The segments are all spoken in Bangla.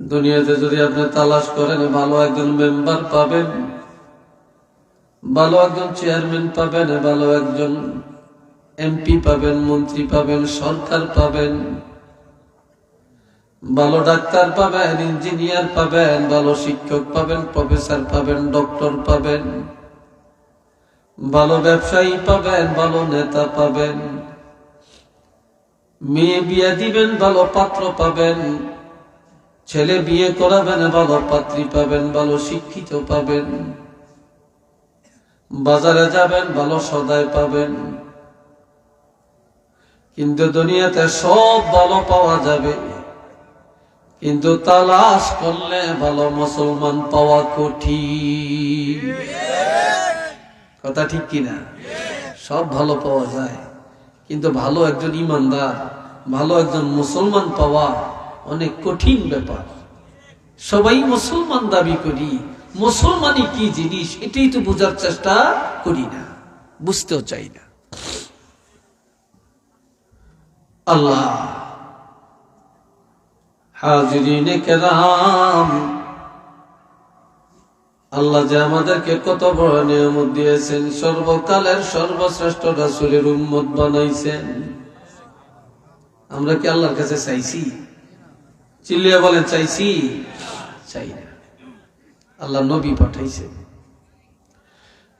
দুনিয়াতে যদি আপনি তালাশ করেন ভালো একজন মেম্বার পাবেন, ভালো একজন চেয়ারম্যান পাবেন, ভালো একজন এমপি পাবেন, মন্ত্রী পাবেন, সরকার পাবেন, ভালো ডাক্তার পাবেন, ইঞ্জিনিয়ার পাবেন, ভালো শিক্ষক পাবেন, প্রফেসর পাবেন, ডক্টর পাবেন, ভালো ব্যবসায়ী পাবেন, ভালো নেতা পাবেন, মেয়ে বিয়ে দিবেন ভালো পাত্র পাবেন, ছেলে বিয়ে করাবেন ভালো পাত্রী পাবেন, ভালো শিক্ষিত পাবেন, বাজারে যাবেন ভালো সদাই পাবেন। কিন্তু দুনিয়াতে সব ভালো পাওয়া যাবে, কিন্তু তালাশ করলে ভালো মুসলমান পাওয়া কঠিন। কথা ঠিক কিনা? সব ভালো পাওয়া যায়, কিন্তু ভালো একজন ইমানদার, ভালো একজন মুসলমান পাওয়া অনেক কঠিন ব্যাপার। সবাই মুসলমান দাবি করি, মুসলমানই কি জিনিস এটাই তো বোঝার চেষ্টা করি না, বুঝতেও চাই না। আল্লাহ হাজিরিনে কেরাম, আল্লাহ যে আমাদেরকে কত বড় নিয়ামত দিয়েছেন, সর্বকালের সর্বশ্রেষ্ঠ রাসূলের উম্মত বানাইছেন। আমরা কি আল্লাহর কাছে চাইছি? চিল্লিয়ে বলেন চাইছি? চাই না। আল্লাহ নবী পাঠাইছেন।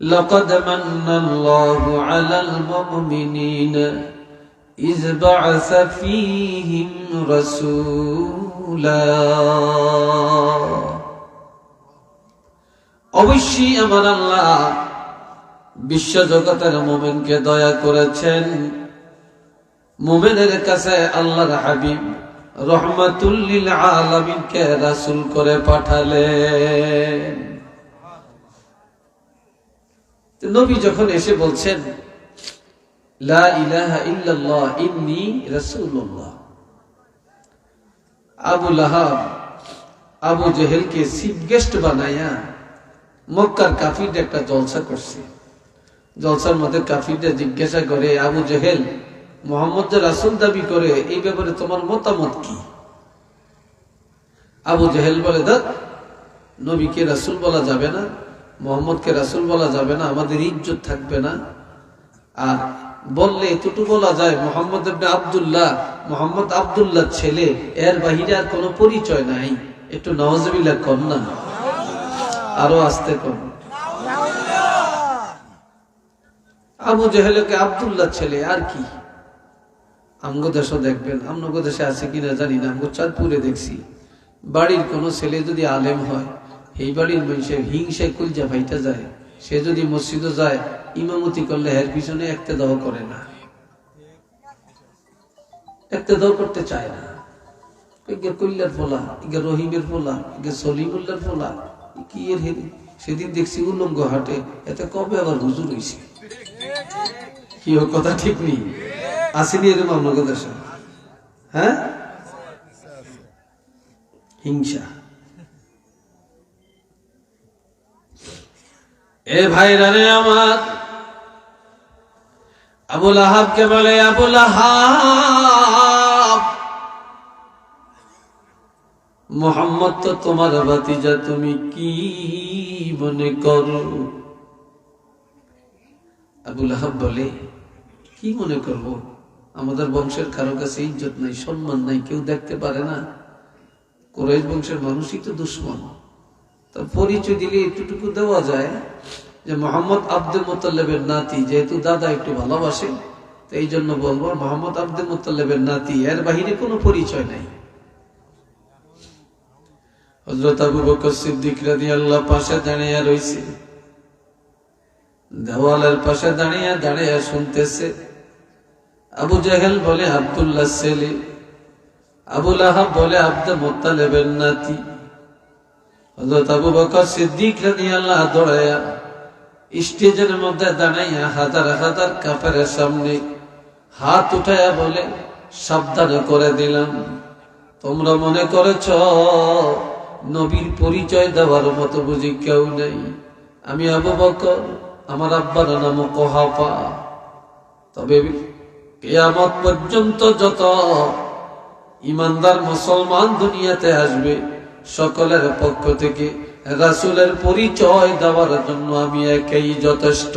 লাকাদ মান্নাল্লাহু আলাল মুমিনিনা ইয বা'আসা ফীহিম রাসূলা। অবশ্যই আমার আল্লাহ বিশ্ব জগতের মুমিনকে দয়া করেছেন। মুমিনের কাছে আল্লাহর হাবিব রহমাতুল লিল আলামিনকে রাসূল করে পাঠালেন। তো নবী যখন এসে বলছেন লা ইলাহা ইল্লাল্লাহ ইন্নী রাসূলুল্লাহ, আবু লাহাব আবু জেহেলকে চিফ গেস্ট বানায়া মক্কার কাফিরদের একটা জলসা করছে। জলসার মধ্যে কাফিরদের জিজ্ঞাসা করে, আবু জেহেল মুহাম্মদ যে রাসূল দাবি করে এই ব্যাপারে তোমার মতামত কি? আবু জেহেল বলে, দেখ নবীকে রাসূল বলা যাবে না, মুহাম্মদকে রাসূল বলা যাবে না, আমাদের ইজ্জত থাকবে না। আর বললে এতটুকু বলা যায় মুহাম্মদ ইবনে আব্দুল্লাহ, মুহাম্মদ আব্দুল্লাহ ছেলে, এর বাহিরে আর কোনো পরিচয় নাই। একটু নাউজুবিল্লাহ কর না, আরো আস্তে কর। আবু জেহেলকে আব্দুল্লাহ ছেলে আর কি। আমগো দেশও দেখবেন, আমগো দেশে আছে কিনা জানি না, আমগো চাঁদপুরে দেখছি বাড়ির কোনো ছেলে যদি আলেম হয়, এই বাড়ির মানুষের হিংসায় কুলজা ভাইটা যায়। সে যদি মসজিদে যায় ইমামতি করলে এর পিছনে একটা দাও করে না, একটা দাও করতে চায় না। কল্যার ফোলা, রহিমের ফোলা, সলিমুল্লার ফোলা, কি এর হেরি। সেদিন দেখছি উলঙ্গ হাটে, এতে কবে আবার হুজুর হইছে। কি কথা ঠিক নেই? আসেনি এরকম আপনাদের দেশে? হ্যাঁ, হিংসা। এ ভাইরা রে আমার, আবু লাহাবকে বলে, আবু লাহাব মুহাম্মদ তো তোমার ভাতিজা, তুমি কি মনে করো? আবু লাহাব বলে, কি মনে করব, আমাদের বংশের কারো কাছে ইজ্জত নাই, সম্মান নাই, কেউ দেখতে পারে না। কুরাইশ বংশের মানুষই তো দুশ্মন। তার পরিচয় দিলে এতটুকু দেওয়া যায় যে মোহাম্মদ আব্দুল মুত্তালিবের নাতি, যেহেতু দাদা একটু ভালোবাসে, তো এই জন্য বলবো মোহাম্মদ আব্দুল মুত্তালিবের নাতি, এর বাহিরে কোনো পরিচয় নাই। হযরত আবু বকর সিদ্দিক রাদিয়াল্লাহু পাশে দাঁড়িয়ে রইছে, দেওয়ালের পাশে দাঁড়িয়ে দাঁড়িয়ে শুনতেছে। আবু জেহেল বলে আব্দুল্লাহ ছেলে, আবু লাহাব বলে আব্দুল মুত্তালিবের নাতি। হযরত আবু বকর সিদ্দিক রাদিয়াল্লাহু দৌড়ায়া স্টেজের মধ্যে দাঁড়াইয়া হাজার হাজার কাফেরের সামনে হাত উঠায়া বলে, সাবধান করে দিলাম, তোমরা মনে করেছ নবীর পরিচয় দেওয়ার মতো বুঝি কেউ নেই। আমি আবু বকর, আমার আব্বার নাম কুহাফা। তবে কিয়ামত পর্যন্ত যত ইমানদার মুসলমান দুনিয়াতে আসবে, সকলের পক্ষ থেকে রাসূলের পরিচয় দেওয়ার জন্য আমি একাই যথেষ্ট।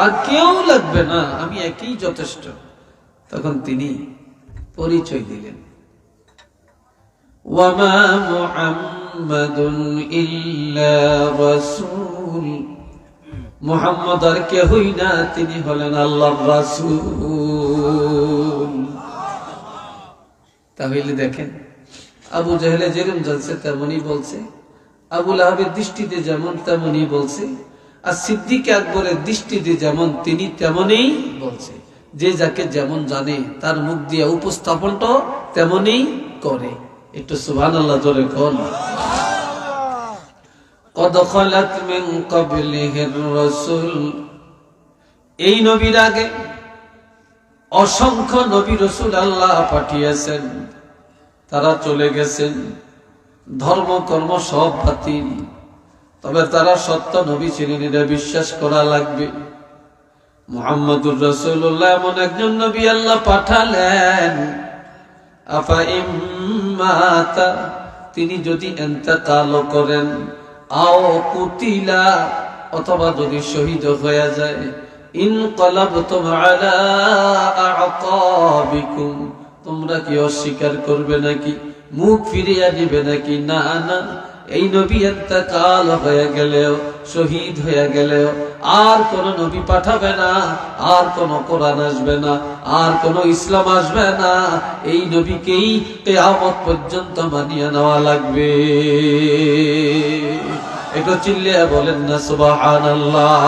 আর কেউ লাগবে না, আমি একই যথেষ্ট। তখন তিনি পরিচয় দিলেন, ওয়ামা মুহাম্মাদুন ইল্লা রাসূল, মুহাম্মদ আর কেউই না, তিনি হলেন আল্লাহর রাসূল। তাহলে দেখেন, আবু জাহেলে যেরকম জানছে তেমনই বলছে, আবু লাহাবের দৃষ্টিতে যেমন তেমনই বলছে, আর সিদ্দিক আকবরের দৃষ্টিতে যেমন তিনি তেমনই বলছে। যে যাকে যেমন জানে তার মুখ দিয়ে উপস্থাপনটা তেমনই করে। একটু সুবহানাল্লাহ জোরে কোন। قد خلت من قبله الرسل, এই নবীর আগে অসংখ্য নবী রাসূল আল্লাহ পাঠিয়েছেন, তারা চলে গেছেন, ধর্ম কর্ম সব বাতিল, তবে তারা সত্য নবী ছিলেন এটা বিশ্বাস করা লাগবে। মুহাম্মদুর রাসূলুল্লাহ এমন একজন নবী আল্লাহ পাঠালেন, আফা ইম্মাতা, তিনি যদি ইন্তেকাল করেন, আও কুতিলা, অথবা যদি শহীদ হয়ে যায়, ইনকালাবতুম আলা আ'কাবিকুম, তোমরা কি অস্বীকার করবে নাকি, মুখ ফিরিয়ে দিবে নাকি? না না, এই নবী ইন্তেকাল হয়ে গেলেও, শহীদ হয়ে গেলেও আর কোন নবী পাঠাবে না, আর কোন কোরআন আসবে না, আর কোন ইসলাম আসবে না, এই নবীকেই কিয়ামত পর্যন্ত মানিয়ে নেওয়া লাগবে। একটু চিল্লিয়ে বলেন না সুবহানাল্লাহ।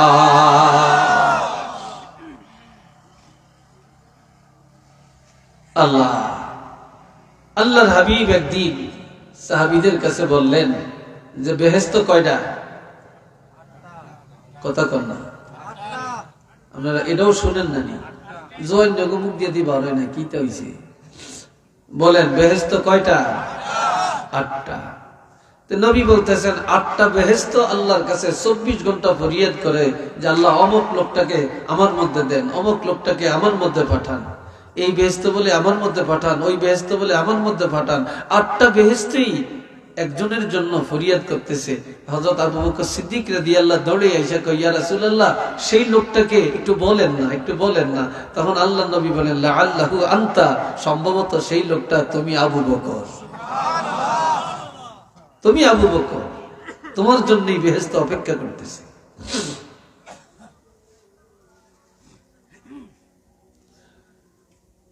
আল্লাহ আল্লাহর হাবিব একদিন সাহাবীদের কাছে বললেন যে বেহেশত কয়টা? কথা কন না, আপনারা এটাও শুনেন না নি? জয়েন মুখ দিয়ে দিবা হয় না, কি হইছে বলেন, বেহেশত কয়টা? 8টা। নবী বলতেছেন 8টা বেহেশত আল্লাহর কাছে 24 ঘন্টা ফরিয়াদ করে যে আল্লাহ অমুক লোকটাকে আমার মধ্যে দেন, অমুক লোকটাকে আমার মধ্যে পাঠান, এই বেহেশত বলে আমার মধ্যে পাঠান, ওই বেহেশত বলে আমার মধ্যে পাঠান। 8টা বেহেশতই একজনের জন্য ফরিয়াদ করতেছে। হযরত আবু বকর সিদ্দিক রাদিয়াল্লাহু দৌড়ে এসে কয়, ইয়া রাসূলুল্লাহ, সেই লোকটাকে একটু বলেন না, একটু বলেন না। তখন আল্লাহর নবী বলেন, লাআল্লাহু আনতা, সম্ভবত সেই লোকটা তুমি আবু বকর, তুমি আবু বকর, তোমার জন্যই বেহেশত অপেক্ষা করতেছে।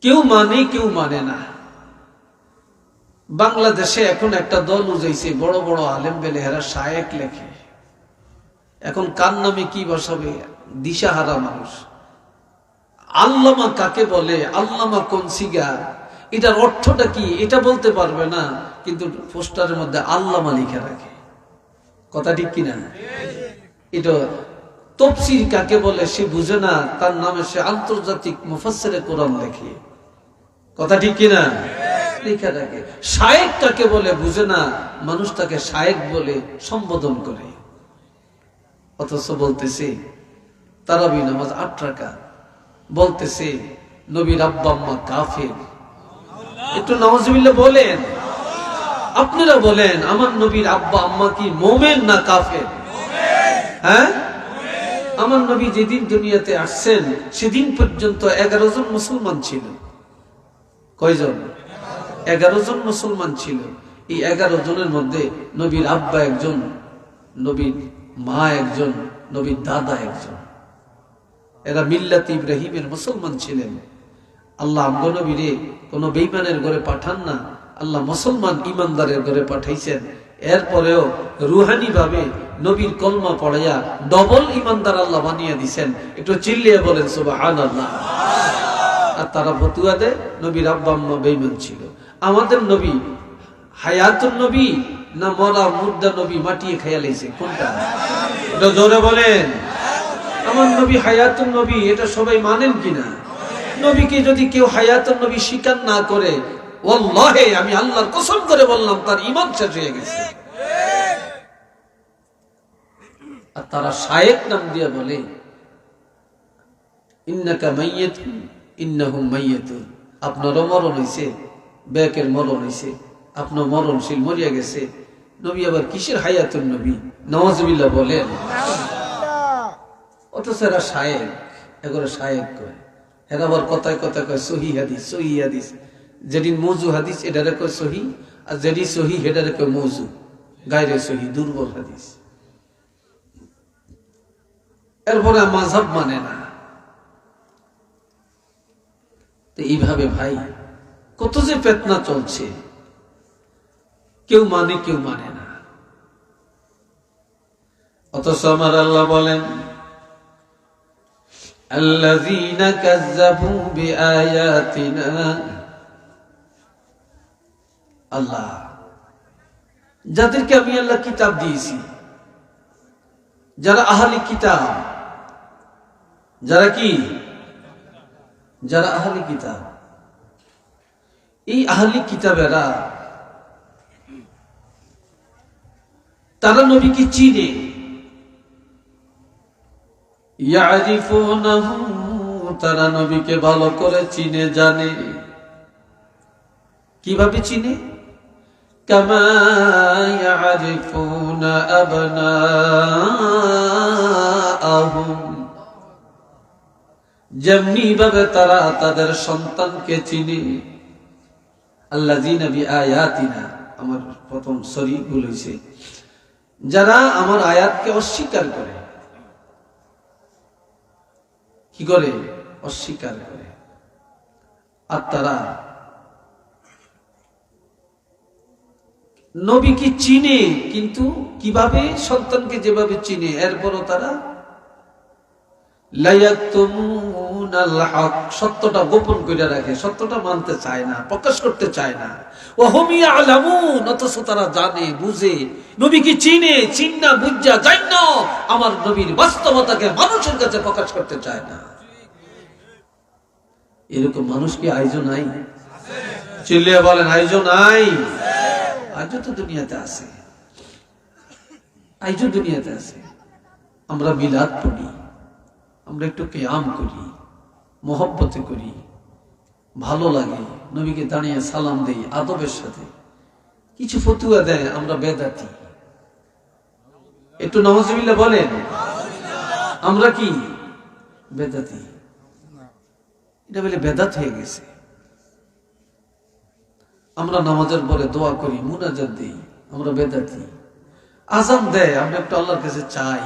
কেউ মানে, কেউ মানে না। বাংলাদেশে এখন একটা দল উজাইছে, বড় বড় আলেম বেলে, এরা শায়েক লেখে। এখন কার নামে কি বসাবে, দিশাহারা মানুষ। আল্লামা কাকে বলে, আল্লামা কোন সিগা, এটার অর্থটা কি এটা বলতে পারবে না, কিন্তু পোস্টারের মধ্যে আল্লামা লিখে রাখে। কথা ঠিক কিনা? এটা তাফসীর কাকে বলে সে বুঝে না, তার নামে সে আন্তর্জাতিক মুফাসসিরে কোরআন লেখে। কথা ঠিক কিনা? লিখে রাখে। শায়েক কাকে বলে বুঝে না, মানুষ তাকে শায়েক বলে সম্বোধন করে। অথচ বলতেছে তারাবি নামাজ 8 রাকাত, বলতেছে নবীর আব্বা আম্মা কাফের। একটু নাউজুবিল্লাহ বলেন। আপনারা বলেন, আমার নবীর আব্বা আম্মা কি মুমিন না কাফের? হ্যাঁ, আমার নবী যেদিন দুনিয়াতে আসছেন সেদিন পর্যন্ত 11 জন মুসলমান ছিল। কয়জন? 11 জন মুসলমান ছিল। এই 11 জনের মধ্যে নবীর আব্বা একজন, নবীর মা একজন, নবীর দাদা একজন। এরা মিল্লাত ইব্রাহিমের মুসলমান ছিলেন। আল্লাহ আমগো নবীরে কোন বেঈমানের ঘরে পাঠান না, আল্লাহ মুসলমান ইমানদারের ঘরে পাঠাইছেন। এরপরেও রুহানি ভাবে নবীর কলমা পড়াইয়া ডবল ইমানদার আল্লাহ বানিয়ে দিয়েছেন। একটু চিল্লিয়ে বলেন সুবহানাল্লাহ। আর তারা ফতুয়া দেয় নবীর আব্বা আম্মা বেঈমান ছিল। আমাদের নবী হায়াতুন নবী না মরা মুর্দা নবী মাটিয়ে খাইয়া লাইছে? কোনটা? এটা জোরে বলেন। আমার নবী হায়াতুন নবী, এটা সবাই মানেন কিনা? নবীকে যদি কেউ হায়াতুন নবী স্বীকার না করে, ওয়াল্লাহি আমি আল্লাহর কসম করে বললাম তার ঈমান শেষ হয়ে গেছে। আর তারা শায়েখ নাম দিয়ে বলে ইন্নাকা মাইয়াতুন ইন্নাহুম মাইয়াতুন, আপনারও মরণ হইছে, বেকের মরণ হইছে, আপনার মরণশীল মরিয়া গেছে। নবী আবার কিসের হায়াতুন নবী, নাউজুবিল্লাহ বলেন। অথচ এরা শায়েখ, এগুলো শায়েখ কয়। এরা আবার কথায় কথা কয় সহি হাদিস, সহি হাদিস। যেদিন মৌজু হাদিস এটারে কয় সহি, আর যেদিন সহি এটারে কয় মৌজু, গায়রে সহি, দুর্বল হাদিস। এরপরে মাযহাব মানে না। তো এইভাবে ভাই কত যে ফিতনা চলছে, কেউ মানে কেউ মানে না। অথচ আমার আল্লাহ বলেন আল্লাযীনা কাযযাবু বিআয়াতিনা, আল্লাহ যাদেরকে আমি আল্লাহ কিতাব দিয়েছি, যারা আহলি কিতাব, যারা কি, যারা আহলি কিতাব, এই আহলি কিতাবেরা তারা নবীকে চিনে, ইয়ারিফুনাহু, তারা নবীকে ভালো করে চিনে জানে। কিভাবে চিনে? কামা ইয়ারিফুনা আবনাআহুম, যেমনি ভাবে তারা তাদের সন্তানকে চিনে। আল্লাযীনা বিআয়াতিনা, আমার প্রথম সরি ভুল হইছে, যারা আমার আয়াতকে অস্বীকার করে। কি করে? অস্বীকার করে। আর তারা নবীকে চিনে, কিন্তু কিভাবে? সন্তানকে যেভাবে চিনে, এরপরও তারা লা ইয়াকতুমুনাল হক, সত্যটা গোপন করে রাখে, সত্যটা মানতে চায় না, প্রকাশ করতে চায় না। ওয়া হুম ইয়ালামুন, অথচ তারা জানে, বুঝে, নবীকে চিনে, চিন্না বুঝা যায় না, আমার নবীর বাস্তবতাকে মানুষের কাছে প্রকাশ করতে চায় না। এরকম মানুষ কি আইজো নাই? চিল্লিয়ে বলেন আইজো নাই? আইজো তো দুনিয়াতে আছে, আইজো দুনিয়াতে আছে। আমরা মিলাদ পড়ি, আমরা একটু কিয়াম করি, মহব্বতে করি, ভালো লাগে, নবীকে দাঁড়িয়ে সালাম দেই আদবের সাথে, কিছু ফতুয়া দেয়, আমরা বেদাতি। একটু নাউজুবিল্লাহ বলেন। আমরা কি বেদাতি? এটা বলে বেদাত হয়ে গেছে। আমরা নামাজের পরে দোয়া করি, মুনাজাত দেই, আমরা বেদাতি। আযান দেয়, আমরা একটু আল্লাহর কাছে চাই,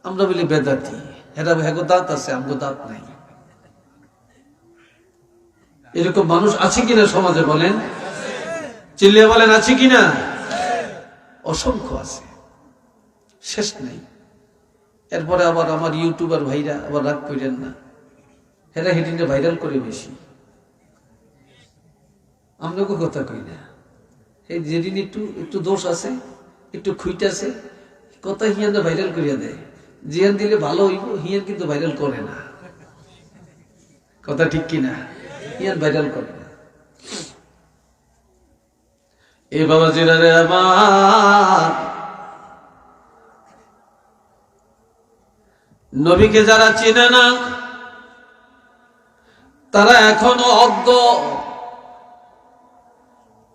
আমরা বলি বেদাতি। এরা হেগো দাঁত আছে, আমগো দাঁত নাই। এরকম মানুষ আছে কিনা সমাজে বলেন? চিল্লিয়ে বলেন আছে কিনা? অসংখ্য আছে, শেষ নেই। এরপরে আবার আমার ইউটিউবার ভাইরা আবার রাগ করেন না, হেরা হেডিনটা ভাইরাল করে বেশি, আমরাকে কথা কই না। এই যেদিন একটু একটু দোষ আছে, একটু খুইট আছে, কথা হিয়ানটা ভাইরাল করিয়া দেয়। জিয়ান দিলে ভালো হইব, হিয়ান কিন্তু ভাইরাল করে না। কথা ঠিক কিনা? হিয়ান ভাইরাল করে না। এ বাবা জিরারে আমার, নবীকে যারা চেনে না তারা এখনো অজ্ঞ।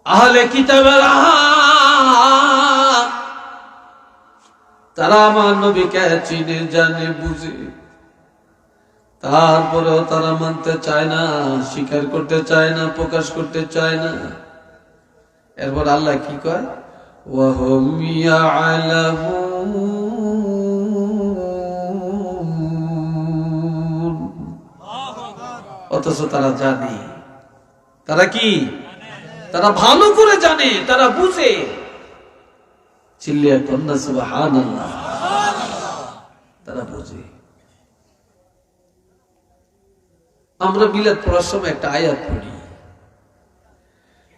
আহলে কিতাবেরা তারা আমার নবীকে চিনে জানে বুঝে, তারপরেও তারা মানতে চায় না, স্বীকার করতে চায় না, প্রকাশ করতে চায় না। এরপর আল্লাহ কি কয়? ওয়াহুম ইয়ালামুন, অথচ তারা জানে। তারা কি? তারা ভালো করে জানে, তারা বুঝে। চিল্লিয়া কন্যা সুবহানাল্লাহ। তারা বুঝে। আমরা মিলাদ পড়ার সময় একটা আয়াত পড়ি,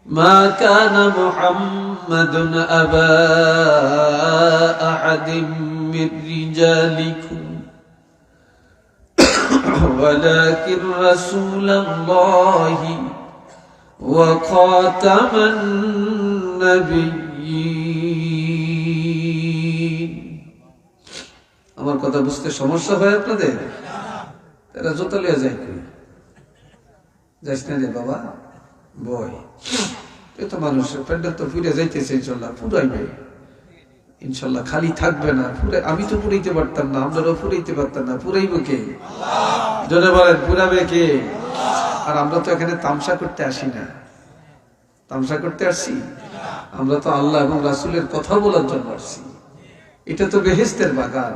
মা কানা মুহাম্মাদুন আবা আহাদিম মির রিজালিকুম ওয়ালাকিন রাসূলুল্লাহি وخاتم النبيين আমার কথা বুঝতে সমস্যা হয় আপনাদের? তারা জোতা লিয়া যায় কই? যাইস না রে বাবা, বয়। এত মানুষের প্যান্ডেল তো ফুরে যাইতেছে, ইনশাল্লাহ ফুরাইবে, ইনশাল্লাহ খালি থাকবে না। আমি তো ফুরাইতে পারতাম না, আমরাও ফুরাইতে পারতাম না, ফুরাইব কে? জোরে বলেন, ফুরাবে কে? আর আমরা তো এখানে তামসা করতে আসি না। তামসা করতে আসছি? আমরা তো আল্লাহ এবং রাসূলের কথা বলার জন্য আসছি। এটা তো বেহেশতের বাগান।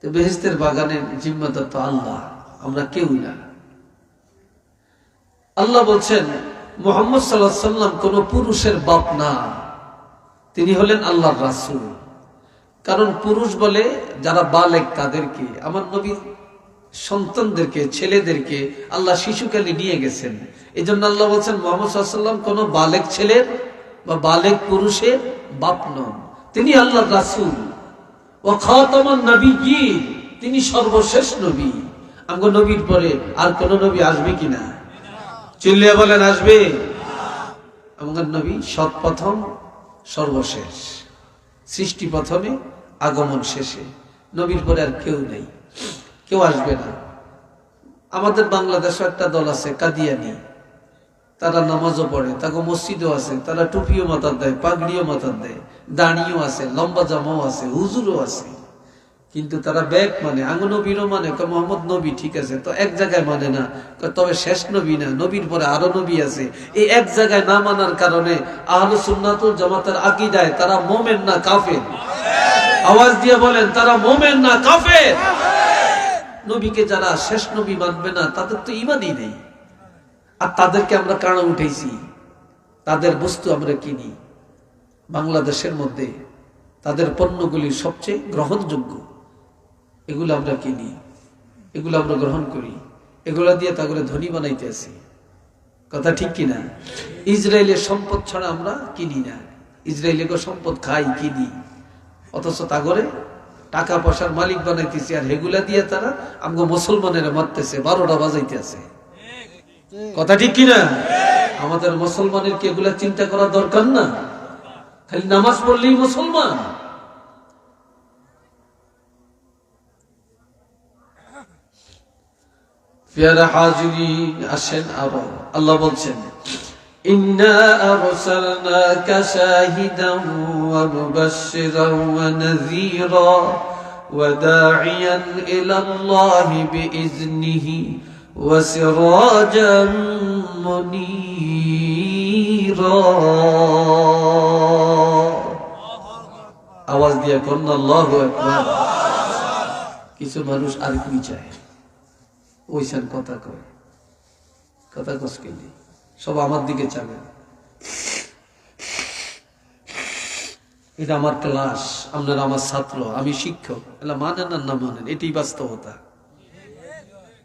তো বেহেশতের বাগানের জিম্মাদার তো আল্লাহ, আমরা কেউ না। আল্লাহ বলছেন মুহাম্মদ সাল্লাল্লাহু আলাইহি ওয়াসাল্লাম কোন পুরুষের বাপ না, তিনি হলেন আল্লাহর রাসূল। কারণ পুরুষ বলে যারা বালেগ তাদেরকে, আমার নবীর সন্তানদেরকে, ছেলেদেরকে আল্লাহ শিশুকালে নিয়ে গেছেন। এই জন্য আল্লাহ বলছেন মুহাম্মদ সাল্লাল্লাহু আলাইহি ওয়াসাল্লাম কোন বালেগ ছেলের বা বালেগ পুরুষের বাপ নন, তিনি আল্লাহর রাসূল। ওয়া খাতামান নাবিয়্যিন, তিনি সর্বশেষ নবী। আমগো নবীর পরে আর কোন নবী আসবে কিনা? চিল্লিয়ে বলেন, আসবে? আমগো নবী সর্বপ্রথম, সর্বশেষ, সৃষ্টি প্রথমে, আগমন শেষে। নবীর পরে আর কেউ নেই, কেউ আসবে না। আমাদের বাংলাদেশে একটা দল আছে কাদিয়ানি, তারা নামাজও পড়ে, তাকে মসজিদও আছে, তারা টুপিও মাথার দেয়, পাগড়িও মাথার দেয়, দাঁড়িয়েও আছে, লম্বা জামাও আছে, হুজুরও আছে, কিন্তু তারা ব্যাগ মানে, আঙ্গ নবীরও মানে, মোহাম্মদ নবী ঠিক আছে, তো এক জায়গায় মানে না, তবে শেষ নবী না, নবীর পরে আরো নবী আছে। এই এক জায়গায় না মানার কারণে আহলে সুন্নাত ওয়াল জামাতের আকীদায় তারা মুমিন না কাফের? আওয়াজ দিয়ে বলেন, তারা মুমিন না কাফের? নবীকে যারা শেষ নবী মানবে না, তাদের তো ঈমানই নেই। আর তাদেরকে আমরা কারণ উঠেছি, তাদের বস্তু আমরা কিনি। বাংলাদেশের মধ্যে তাদের পণ্যগুলি সবচেয়ে গ্রহণযোগ্য, এগুলো আমরা কিনি, এগুলো আমরা গ্রহণ করি, এগুলো দিয়ে তাগুলো ধনী বানাইতে আছি। কথা ঠিক কিনা? ইসরায়েলের সম্পদ ছাড়া আমরা কিনি না, ইসরায়েলের সম্পদ খাই, কিনি, অথচ তাগরে টাকা পয়সার মালিক বানাইতেছি, আর এগুলা দিয়ে তারা আমগো মুসলমানেরা মারতেছে, 12টা বাজাইতে আছে। কথা ঠিক কিনা? আমাদের মুসলমানের কি এগুলা চিন্তা করা দরকার না? খালি নামাজ পড়লেই মুসলমান? প্রিয় হাজিরিন, আসেন আরো আল্লাহ বলছেন ইন্না আরসালনাকা শাহিদান ওয়া মুবাশশিরান ওয়া নাযীরা ওয়া দা'iয়ান ইলা আল্লাহি বিইজনিহি ওয়া সিরাজাম মুনীরা। আওয়াজ দিয়ে কোন আল্লাহু আকবার। কিছু মানুষ আর কি চায়, ওইসব কথা কয়, কথা কসকেলি সব আমার দিকে চাবে। এটা আমার ক্লাস, আপনারা আমার ছাত্র, আমি শিক্ষক, এলা মানেন আর না মানেন, এটাই বাস্তবতা।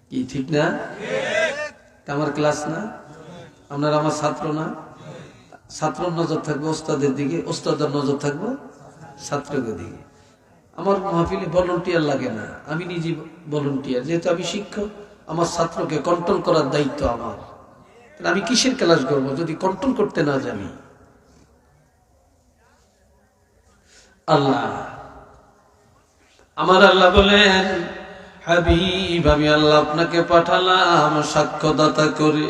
কি ঠিক না? আমার ক্লাস না, আপনারা আমার ছাত্র না? ছাত্রর নজর থাকবে ওস্তাদের দিকে, ওস্তাদের নজর থাকবে ছাত্রদের দিকে। আমার মাহফিলে ভলান্টিয়ার লাগে না, আমি নিজে ভলান্টিয়ার। যেহেতু আমি শিক্ষক, আমার ছাত্রকে কন্ট্রোল করার দায়িত্ব আমার। আমি কিসের ক্লাস করবো যদি কন্ট্রোল করতে না জানি? আল্লাহ, আমার আল্লাহ বলেন, হাবিব আমি আল্লাহ আপনাকে পাঠালাম সাক্ষ্যদাতা করে।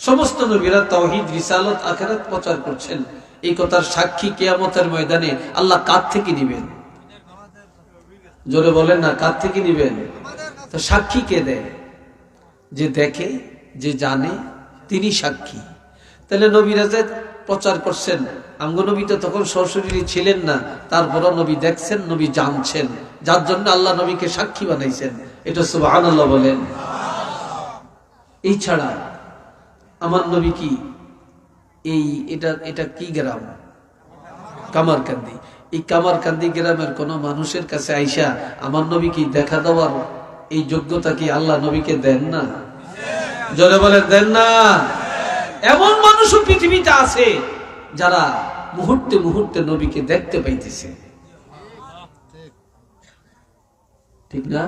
সমস্ত নবীরা তাওহীদ, রিসালাত, আখিরাত প্রচার করছেন। এই কথার সাক্ষী কিয়ামতের ময়দানে আল্লাহ কার থেকে নিবেন? জোরে বলেন না, কার থেকে নিবেন? তো সাক্ষী কে দেয়? যে দেখে, যে জানে, তিনি সাক্ষী। তাহলে নবীরা যে প্রচার করছেন, আমগো নবী তো তখন সশরীরী ছিলেন না, তারপরও নবী দেখছেন, নবী জানছেন, যার জন্য আল্লাহ নবীকে সাক্ষী বানাইছেন। এটা সুবহানাল্লাহ বলেন। এই ছাড়া আমার নবী কি এটা কি গ্রাম? কামারকান্দি। এই কামারকান্দি গ্রামের কোন মানুষের কাছে আইসা আমার নবী কি দেখা দেওয়ার এই যোগ্যতা কি আল্লাহ নবীকে দেন না? জোরে বলে দেন না? এমন মানুষও পৃথিবীতে আছে যারা মুহূর্তে মুহূর্তে নবীকে দেখতে পাইতেছে, ঠিক না?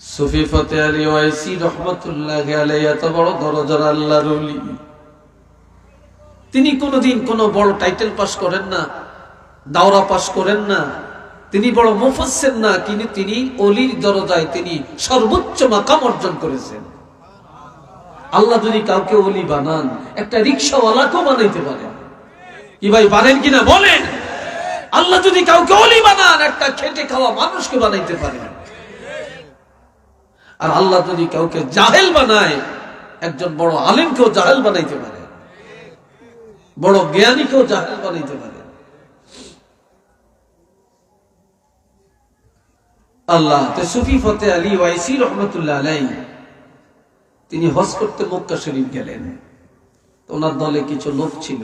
সুফি ফতে আলী ওয়াইসি রহমতুল্লাহ আলাইহি এত বড় দরজার আল্লাহর ওলি, তিনি কোনোদিন কোনো বড় টাইটেল পাস করেন না, দাওরা পাস করেন না, তিনি বড় মুফাসসির না, কিন্তু তিনি ওলির দরজায় তিনি সর্বোচ্চ মাকাম অর্জন করেছেন। আল্লাহ যদি কাউকে ওলি বানান, একটা রিকশাওয়ালাকেও বানাইতে পারেন। কি ভাই পারেন কিনা বলেন? আল্লাহ যদি কাউকে ওলি বানান, একটা খেটে খাওয়া মানুষকে বানাইতে পারেন। আর আল্লাহ যদি কাউকে জাহেল বানায়, একজন বড় আলেমকেও জাহেল বানাইতে পারে, বড় জ্ঞানীকেও জাহেল বানাইতে পারে। আল্লাহ সুফি ফতে আলী ওয়াইসি রহমতুল্লাহ আলাইহি তিনি হজ করতে মক্কা শরীফ গেলেন। ওনার দলে কিছু লোক ছিল,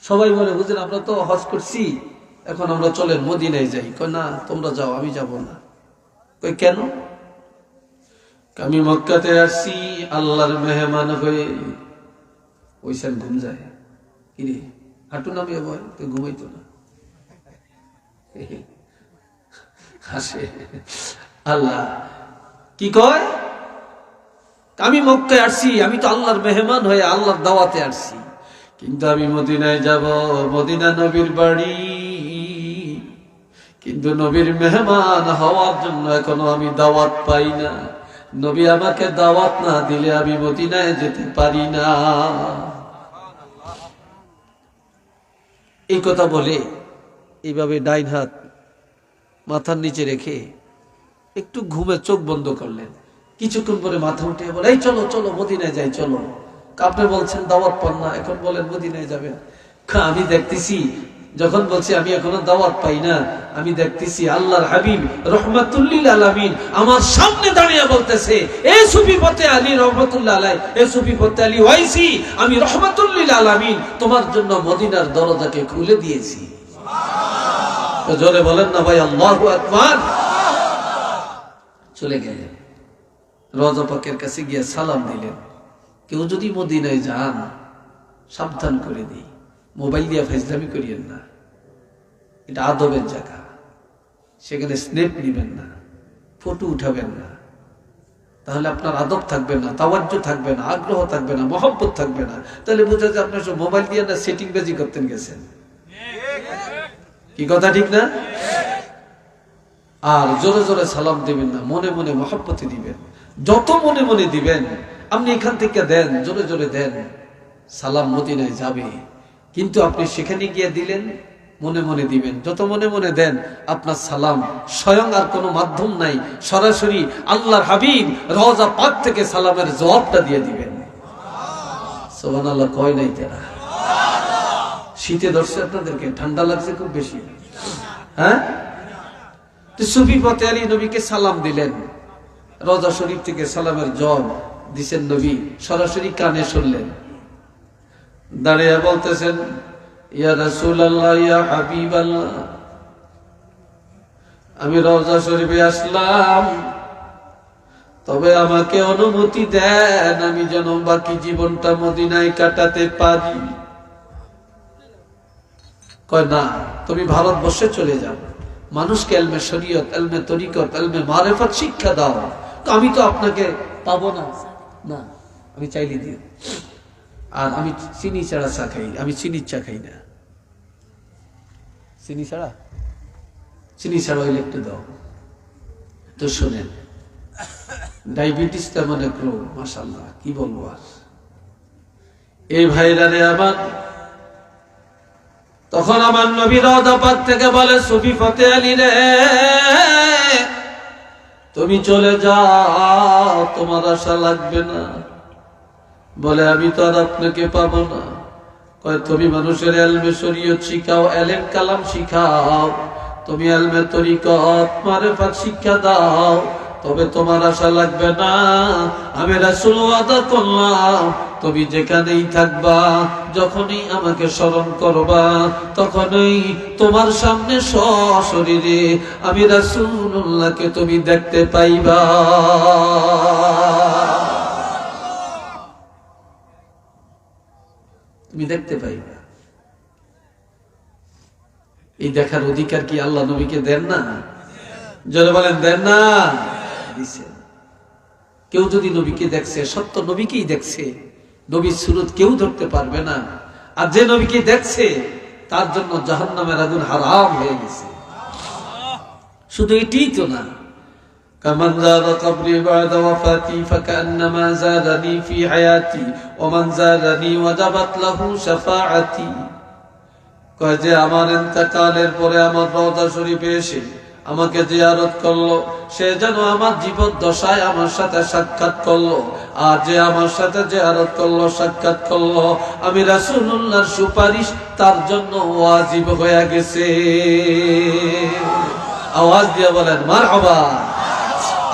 সবাই বলে হুজুর আমরা তো হজ করছি, এখন আমরা চলেন মদিনায় যাই। কয় না, তোমরা যাও, আমি যাব না। কই কেন? আমি মক্কাতে আসছি আল্লাহর মেহমান হয়ে। ওইসব ঘুম যায়, কিরে হাঁটু নামিয়ে বয়, তুই ঘুমাইতো না? হাসে। আল্লাহ কি কয়? আমি মক্কায় আসছি, আমি তো আল্লাহর মেহমান হয়ে আল্লাহর দাওয়াতে আসছি, কিন্তু আমি মদিনায় যাব, মদিনা নবীর বাড়ি, কিন্তু নবীর মেহমান হওয়ার জন্য এখনো আমি দাওয়াত পাই না। নবী আমাকে দাওয়াত না দিলে আমি মদিনায় যেতে পারি না। এই কথা বলে এইভাবে ডাইন হাত মাথার নিচে রেখে একটু ঘুমে চোখ বন্ধ করলেন। কিছুক্ষণ পরে মাথা উঠে বলে, এই চলো চলো মদিনায় যাই, চলো। আপনি বলছেন দাওয়াত পান না, এখন বলেন মদিনায় যাবেন। আমি দেখতেছি, যখন বলছি আমি এখনো দাওয়াত পাই না, আমি দেখতেছি আল্লাহর হাবিব রহমাতুল্লিল আলামিন আমার সামনে দাঁড়িয়ে বলতেছে, এ সুফি ফতে আলী রহমাতুল্লাহ আলাইহি, এ সুফি ফতে আলী ওয়াইসি, আমি রহমাতুল্লিল আলামিন তোমার জন্য মদিনার দরজাকে খুলে দিয়েছি। সুবহানাল্লাহ। জোরে বলেন না ভাই, আল্লাহু আকবার। চলে গেলেন, রওজা পাকের কাছে গিয়ে সালাম দিলেন। কেউ যদি মদিনায় যান, সাবধান করে দিই, মোবাইল দিয়ে ফাইজলামি করিয়েন না, এটা আদবের জায়গা। সেখানে স্ন্যাপ নিবেন না, ফটো উঠাবেন না, তাহলে আপনার আদব থাকবে না, তাওয়াজ্জু থাকবে না, আগ্রহ থাকবে না, মহব্বত থাকবে না। তাহলে বোঝা যায় আপনার সব মোবাইল দিয়ে না সেটিং বাজি করতেন গেছেন। কি কথা ঠিক না? আর জোরে জোরে সালাম দিবেন না, মনে মনে মহব্বতে দিবেন। যত মনে মনে দিবেন, আপনি এখান থেকে দেন, জোরে জোরে দেন, সালাম মদিনায় যাবে। কিন্তু আপনি সেখানে গিয়ে দিলেন, মনে মনে দিবেন। যত মনে মনে দেন, আপনার সালাম স্বয়ং আর কোনো মাধ্যম নাই, সরাসরি আল্লাহর হাবিব রওজা পাক থেকে সালামের জবাবটা দিয়ে দিবেন। সুবহানাল্লাহ কয় নাই তেরা? শীতে ধরছে আপনাদেরকে, ঠান্ডা লাগছে খুব বেশি, হ্যাঁ? তো সুফি ফতে আলী নবীকে সালাম দিলেন, রওজা শরীফ থেকে সালামের জবাব দিছেন নবী, সরাসরি কানে শুনলেন। দাঁড়িয়ে বলতেছেন, ইয়া রাসূলুল্লাহ, ইয়া হাবিবাল্লাহ, আমি রওজা শরীফে আসলাম, তবে আমাকে অনুমতি দেন আমি যেন বাকি জীবনটা মদিনায় কাটাতে পারি। কয় না, তুমি ভারতবর্ষে চলে যাও, মানুষকে এলমে শরীয়ত, এলমে তরিকত, এলমে মারেফত শিক্ষা দাও। তো আমি তো আপনাকে পাবো না, না আমি চাইলে দিও। আর আমি চিনি ছাড়া চা খাই, আমি চিনির চা খাই না, চিনি ছাড়া হইলে একটু দাও। তো শোনেন, ডায়াবেটিস তেমন এক রোগ, মাশাআল্লাহ, কি বলবো আর। এই ভাইরা রে আমার, তখন আমার নবী রওজা পাক থেকে বলে, সুফি ফতে আলী রে, তুমি চলে যাও, তোমার আশা লাগবে না। বলে, আমি তো আর আপনাকে পাবো না। কয়, তুমি মানুষের এলমে শরীয়ত শিখাও, এলেম কালাম শিখাও, তুমি এলমে তরিকত মারেফাত শিক্ষা দাও, তবে তোমার আশা লাগবে না। আমি রাসূল ওয়াদা করলাম, তুমি যেখানেই থাকবা, যখনই আমাকে স্মরণ করবা, তখনই তোমার সামনে সশরীরে আমি রাসূলুল্লাহকে তুমি দেখতে পাইবা। তুমি দেখতে পাইবা। এই দেখার অধিকার কি আল্লাহ নবীকে দেন না? যারা বলেন দেন না, দিছেন। কেউ যদি নবীকে দেখছে, সত্য নবীকেই দেখছে, নবীর সুরত কেউ ধরতে পারবে না। আর যে নবীকে দেখছে তার জন্য জাহান্নামের আগুন হারাম হয়ে গেছে। শুধু এটাই তো না, কামান যারা কবরি বাদা ওয়াফাতি ফাকান্নামা যারানি ফি হায়াতি ওয়া মান যারানি ওয়াজাবাত লাহু শাফাআতি। কয় যে আমার ইন্তেকালের পরে আমার রওজা শরীফে এসে আমাকে জিয়ারত করলো, সে যেন আমার জীবদ্দশায় আমার সাথে সাক্ষাৎ করলো। আর যে আমার সাথে জিয়ারত করলো, সাক্ষাৎ করলো, আমি রাসূলুল্লাহর সুপারিশ তার জন্য ওয়াজিব হয়ে গেছে। আওয়াজ দিয়ে বলেন মারহাবা।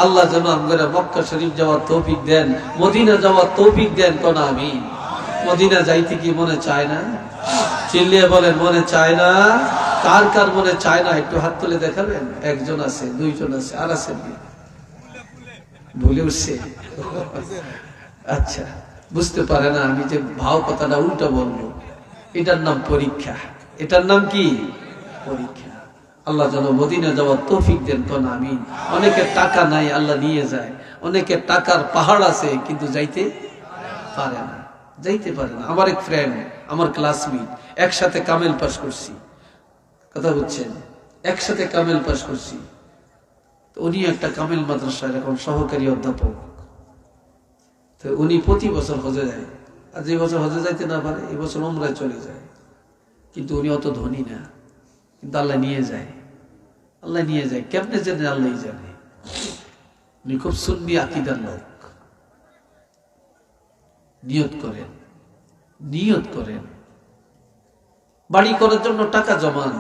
আল্লাহ যেন আমাদের মক্কা শরীফ যাওয়ার তৌফিক দেন, মদিনা যাওয়ার তৌফিক দেন। কোন আমিন। মদিনা যাইতে কি মনে চায় না? চিল্লিয়ে বলেন মনে চায় না? কার কার মনে চায় না একটু হাত তুলে দেখাবেন। একজন আছে, দুইজন আছে, আর আছে ভুলে উঠছে। আচ্ছা, বুঝতে পারে না আমি যে ভাও কথাটা উল্টা বলবো। এটার নাম পরীক্ষা। এটার নাম কি? পরীক্ষা। আল্লাহ যেন মদিনা যাওয়ার তৌফিক দেন। কোন আমিন। অনেকের টাকা নাই, আল্লাহ নিয়ে যায়। অনেকের টাকার পাহাড় আছে কিন্তু যাইতে পারে না, যাইতে পারে না। আমার এক ফ্রেন্ড, আমার ক্লাসমেট, একসাথে কামেল পাস করছি, কথা বুঝছেন, একসাথে কামেল পাস করছি। তো উনি একটা কামেল মাদ্রাসার এখন সহকারী অধ্যাপক। তো উনি প্রতি বছর হজে যায়। আর যে বছর হজে যাইতে না পারে, এই বছর উমরায় চলে যায়। কিন্তু উনি অত ধনী না, কিন্তু আল্লাহ নিয়ে যায়। আল্লাহ নিয়ে যায় কেমনে জানে, আল্লাহ জানে। উনি খুব সুন্নি আকীদার লোক। নিয়ত করেন, নিয়ত করেন। বাড়ি করার জন্য টাকা জমান,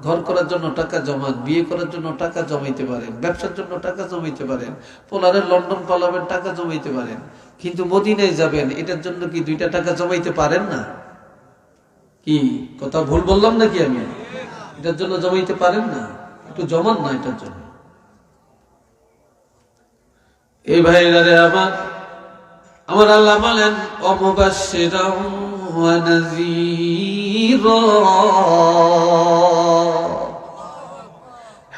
ঘর করার জন্য টাকা জমান, বিয়ে করার জন্য টাকা জমাইতে পারেন, ব্যবসার জন্য টাকা জমাইতে পারেন, পোলারে লন্ডন পালাবেন, টাকা জমাইতে পারেন। কিন্তু মদিনায় যাবেন, এটার জন্য কি 2টা টাকা জমাইতে পারেন না? কি কথা ভুল বললাম নাকি আমি? এটার জন্য জমাইতে পারেন না? একটু জমান না এটার জন্য। এই ভাইরা রে আমার আল্লাহ বলেন অমুবাশশিরাও ওয়া নাযীরা।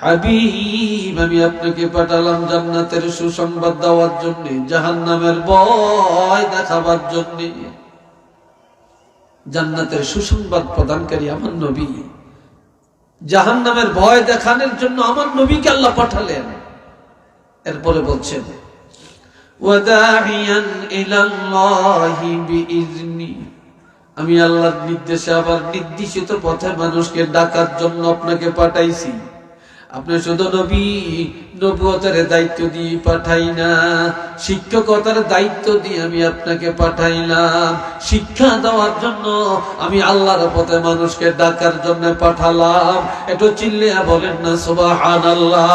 হাবিব, আমি আপনাকে পাঠালাম জান্নাতের সুসংবাদ দেওয়ার জন্য, জাহান্নামের ভয় দেখাবার জন্য। জান্নাতের সুসংবাদ প্রদানকারী আমার নবী, জাহান্নামের ভয় দেখানোর জন্য আমার নবীকে আল্লাহ পাঠালেন। এরপরে বলছেন ওয়াদাইয়ান ইলাল্লাহি বিইজনি, আমি আল্লাহর নির্দেশে আবার নির্দেশিত পথে মানুষকে ডাকার জন্য আপনাকে পাঠাইছি। আপনি শুধু নবী, নবুয়তের দায়িত্ব দিয়ে পাঠাই না, শিক্ষকতার দায়িত্ব দিয়ে আমি আপনাকে পাঠাইলাম। শিক্ষা দেওয়ার জন্য আমি আল্লাহর পথে মানুষকে ডাকার জন্য পাঠালাম। একটু চিল্লিয়া বলেন না সুবহানাল্লাহ।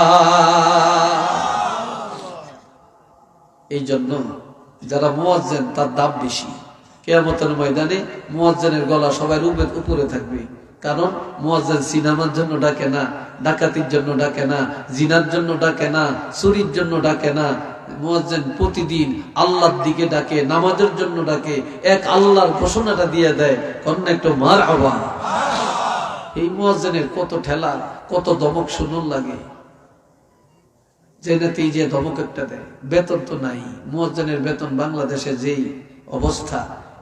এই জন্য যারা মুয়াজ্জিন তার দাম বেশি। কিয়ামতের ময়দানে মুয়াজ্জিনের গলা সবার উপরে থাকবে। কারণ মুয়াজ্জিন সিনেমার জন্য ডাকে না, ডাকাতির জন্য ডাকে না, জিনার জন্য ডাকে না, চুরির জন্য ডাকে না। মুয়াজ্জিন প্রতিদিন আল্লাহর দিকে ডাকে, নামাজের জন্য ডাকে, এক আল্লাহর ঘোষণাটা দিয়ে দেয়। কন্যা একটু মারহাবা। এই মুয়াজ্জিনের কত ঠেলা, কত দমক শুনুন লাগে। জেনেতেই যে ধমক একটা দেয়, বেতন তো নাই। মুয়াজ্জিনের বেতন বাংলাদেশে যেই অবস্থা,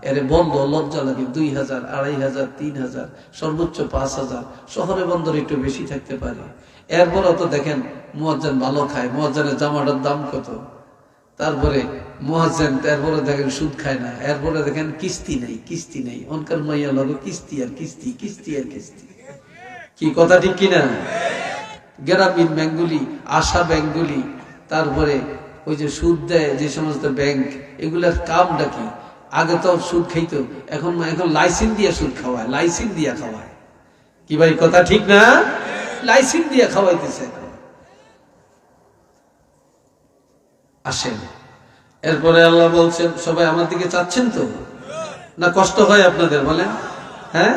এরে বন্ধ লজ্জা লাগে। 2000, 2500, 3000, সর্বোচ্চ 5000। শহরে বন্দর একটু বেশি থাকতে পারে। এরপরও তো দেখেন মুয়াজ্জিন ভালো খায়। মুয়াজ্জিনের জামাটার দাম কত? তারপরে মুয়াজ্জিন এরপরে দেখেন সুদ খায় না। এরপরে দেখেন কিস্তি নেই, কিস্তি নেই। অনকার মাইয়া লাগে কিস্তি আর কিস্তি, কিস্তি আর কিস্তি। কি কথা ঠিক কিনা? গ্রামীণ ব্যাংকগুলি, আশা ব্যাংকগুলি, তারপরে ওই যে সুদ দেয় যে সমস্ত ব্যাংক, এগুলার কামটা কি? আগে তো সুদ খাইতো, এখন লাইসেন্স দিয়ে সুদ খাওয়ায়, লাইসেন্স দিয়ে খাওয়ায়। কি ভাই কথা ঠিক না? লাইসেন্স দিয়ে খাওয়াইতেছে। আসেন, এরপরে আল্লাহ বলছেন, সবাই আমার দিকে চাচ্ছেন তো না? কষ্ট হয় আপনাদের? বলেন হ্যাঁ।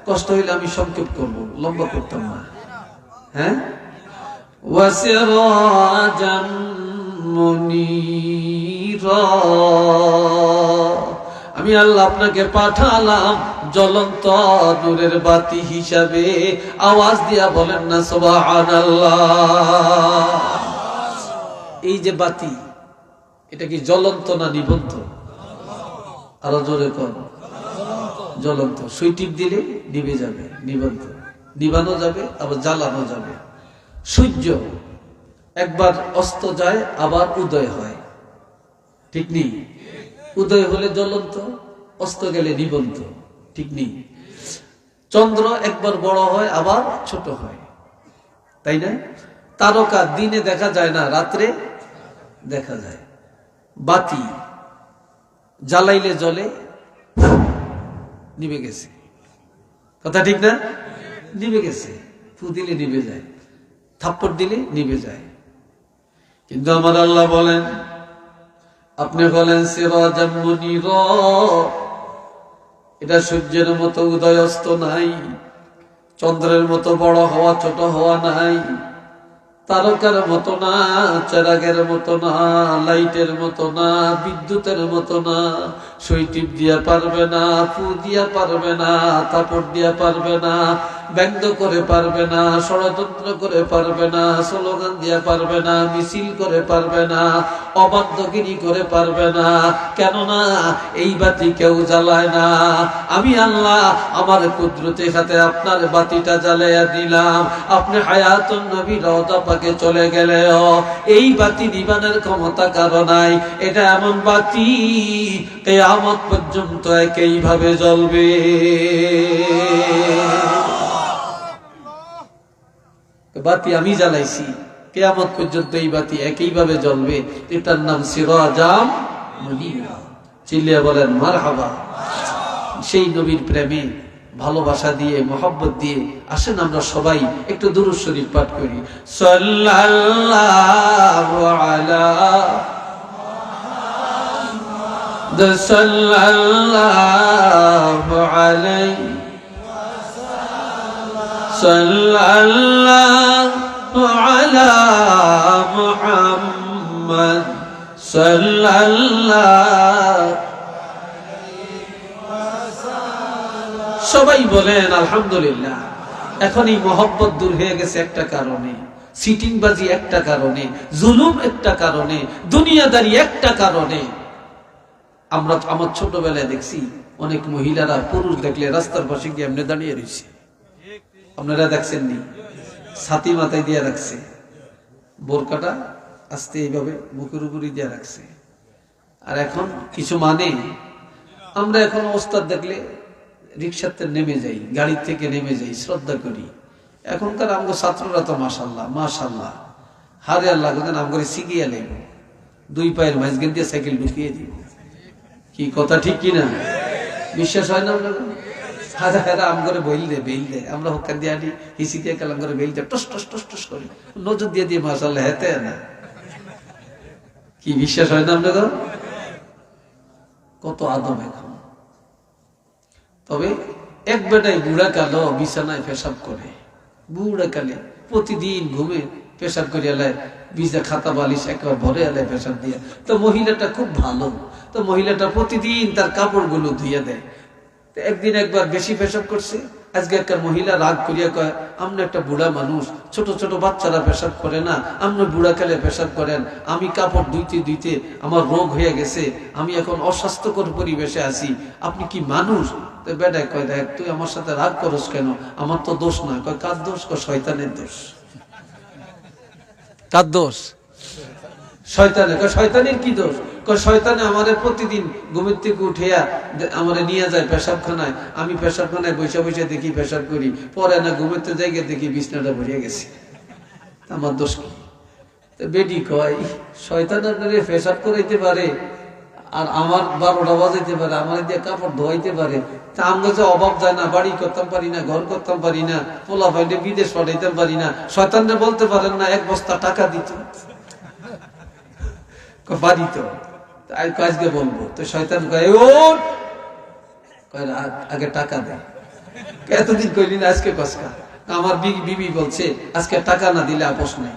কষ্ট হইলে আমি সংক্ষেপ করব, লম্বা করতাম না। হ্যাঁ, ওয়াসিরাজাম মুনীরা, আমি আল্লাহ আপনাকে পাঠালাম জ্বলন্ত নূরের বাতি হিসাবে। আওয়াজ দিয়া বলেন না সুবহানাল্লাহ। এই যে বাতি, এটা কি জ্বলন্ত না নিবন্ত? আরো জোরে কর। জ্বলন্ত। সুই টিপ দিলে নিভে যাবে, নিবন্ত। নিবানো যাবে আবার জ্বালানো যাবে। সূর্য একবার অস্ত যায় আবার উদয় হয়, ঠিক নেই? উদয় হলে জ্বলন্ত, অস্ত গেলে নিবন্ত, ঠিক নেই? চন্দ্র একবার বড় হয় আবার ছোট হয়, তাই না? তারকা দিনে দেখা যায় না, রাত্রে দেখা যায়। বাতি জ্বালাইলে জ্বলে, নিভে গেছে, কথা ঠিক না? নিভে গেছে। ফু দিলে নিভে যায়, থাপ্পড় দিলে নিভে যায়। কিন্তু আমার আল্লাহ বলেন, আপনি বলেন সিরাজাম মুনীরা, এটা সূর্যের মতো উদয় অস্ত নাই, চন্দ্রের মতো বড় হওয়া ছোট হওয়া নাই, তারকার মতো না, চেরাগের মতো না, লাইটের মতো না, বিদ্যুতের মতো না। সুই টিপ দিয়া পারবে না, ফু দিয়া পারবে না, থাপড় দিয়া পারবে না, ব্যঙ্গ করে পারবে না, ষড়যন্ত্র করে পারবে না, স্লোগান দিয়া পারবে না, মিছিল করে পারবে না, অবাধ্যগিরি করে পারবে না। কেননা এই বাতি কেউ জ্বালায় না। আমি আল্লাহ আমার কুদরতি হাতে আপনার বাতিটা জ্বালাইয়া দিলাম। আপনি হায়াতুন নবী রওজা পাকে চলে গেলেও এই বাতি নিবানের ক্ষমতা কারো নাই। এটা এমন বাতি কিয়ামত পর্যন্ত একইভাবে জ্বলবে। বাতি আমি জ্বালাইছি, কিয়ামত পর্যন্ত এই বাতি একইভাবে জ্বলবে। এটার নাম সিরাজাম মুনীরা। চিল্লিয়ে বলেন মারহাবা। সেই নবীর প্রেমে ভালোবাসা দিয়ে, মোহাব্বত দিয়ে আসেন আমরা সবাই একটু দুরূদ শরীফ পাঠ করি। সাল্লাল্লাহু আলা মুহাম্মাদ, সাল্লাল্লাহু আলাইহি সাল্লাল্লাহু আলা মুহাম্মাদ, সাল্লাল্লাহু। সবাই বলেন আলহামদুলিল্লাহ। এখন এই মহব্বত দূর হয়ে গেছে একটা কারণে, সিটিংবাজি একটা কারণে, জুলুম একটা কারণে, দুনিয়াদারি একটা কারণে। আমরা আমার ছোটবেলায় দেখছি অনেক মহিলারা পুরুষ দেখলে রাস্তার পাশে গিয়ে এমনি দাঁড়িয়ে রয়েছে। আপনারা দেখছেন নি? ছাতি মাথায় দিয়ে রাখছে, বোরকাটা আস্তে এইভাবে মুখের উপরই দিয়ে রাখছে। আর এখন কিছু মানে আমরা এখন ওস্তাদ দেখলে রিক্সাতে নেমে যাই, গাড়ি থেকে নেমে যাই, শ্রদ্ধা করি। এখনকার আমগো ছাত্ররা তো মাশাল্লাহ মাশাল্লাহ, হারে আল্লাহ আমগরে শিখিয়ে লেব, দুই পায়ের মাঝখান দিয়ে সাইকেল ঢুকিয়ে দিব। কি কথা ঠিক কিনা? বিশ্বাস হয় না? আমগরে বইল দে বেইল দে, আমরা হোকার দিয়ে আনি হিসি দিয়ে কালাম করে বেইল দে, টস টস টস টস করে নজর দিয়ে দিয়ে মাশাল্লাহ হেতে না। কি বিশ্বাস হয় না আপনাদের? কত আদম এখন। তবে এক বেটাই বুড়া কালো বিছানায় পেশাব করে, বুড়া কালে প্রতিদিন ঘুমে পেশাব করে এলায়, বিজা খাতা বালিশ একবার ভরে এলায় পেশাব দিয়ে। তো মহিলাটা খুব ভালো, তো মহিলাটা প্রতিদিন তার কাপড়গুলো ধুইয়া দেয়। তো একদিন একবার বেশি পেশাব করছে। আজকে একটা মহিলা রাগ করিয়া কয়, আমরা একটা বুড়া মানুষ, ছোট ছোট বাচ্চারা পেশাব করে না, আপনি বুড়া কালে পেশাব করেন, আমি কাপড় ধুইতে ধুইতে আমার রোগ হয়ে গেছে, আমি এখন অস্বাস্থ্যকর পরিবেশে আছি, আপনি কি মানুষ? তো বেটায় কয়, দেখ তুই আমার সাথে রাগ করস কেন? আমার তো দোষ না। কয় কার দোষ? কয় শয়তানের দোষ। কার দোষ? শয়তানের। কয় শয়তানের কি দোষ? কয় শয়তানে আমারে প্রতিদিন ঘুমের থেকে উঠিয়া আমারে নিয়ে যায় পেশাবখানায়, আমি পেশাবখানায় বসে বসে দেখি পেশাব করি, পরে না ঘুমের তো জায়গায় দেখি বিছনাটা ভরিয়া গেছে, আমার দোষ কি? বেটি কয় শয়তান আপনারে পেশাব করাইতে পারে আর আমার 12টা বাজাইতে পারে, আমার দিয়ে কাপড় ধোয়াইতে পারে, তা আমরা যে অভাব যায় না, বাড়ি করতাম পারি না, ঘর করতাম পারি না, পোলা পাইলে বিদেশ পাঠাইতে পারি না, শয়তানরে বলতে পারেন না 1 বস্তা টাকা দিত? পারি তো, আজকে বলবো। তো শয়তান কয় আগে টাকা দেয়। এতদিন কইলি না, আজকে কসকা। আমার বিবি বলছে আজকে টাকা না দিলে আপোষ নাই।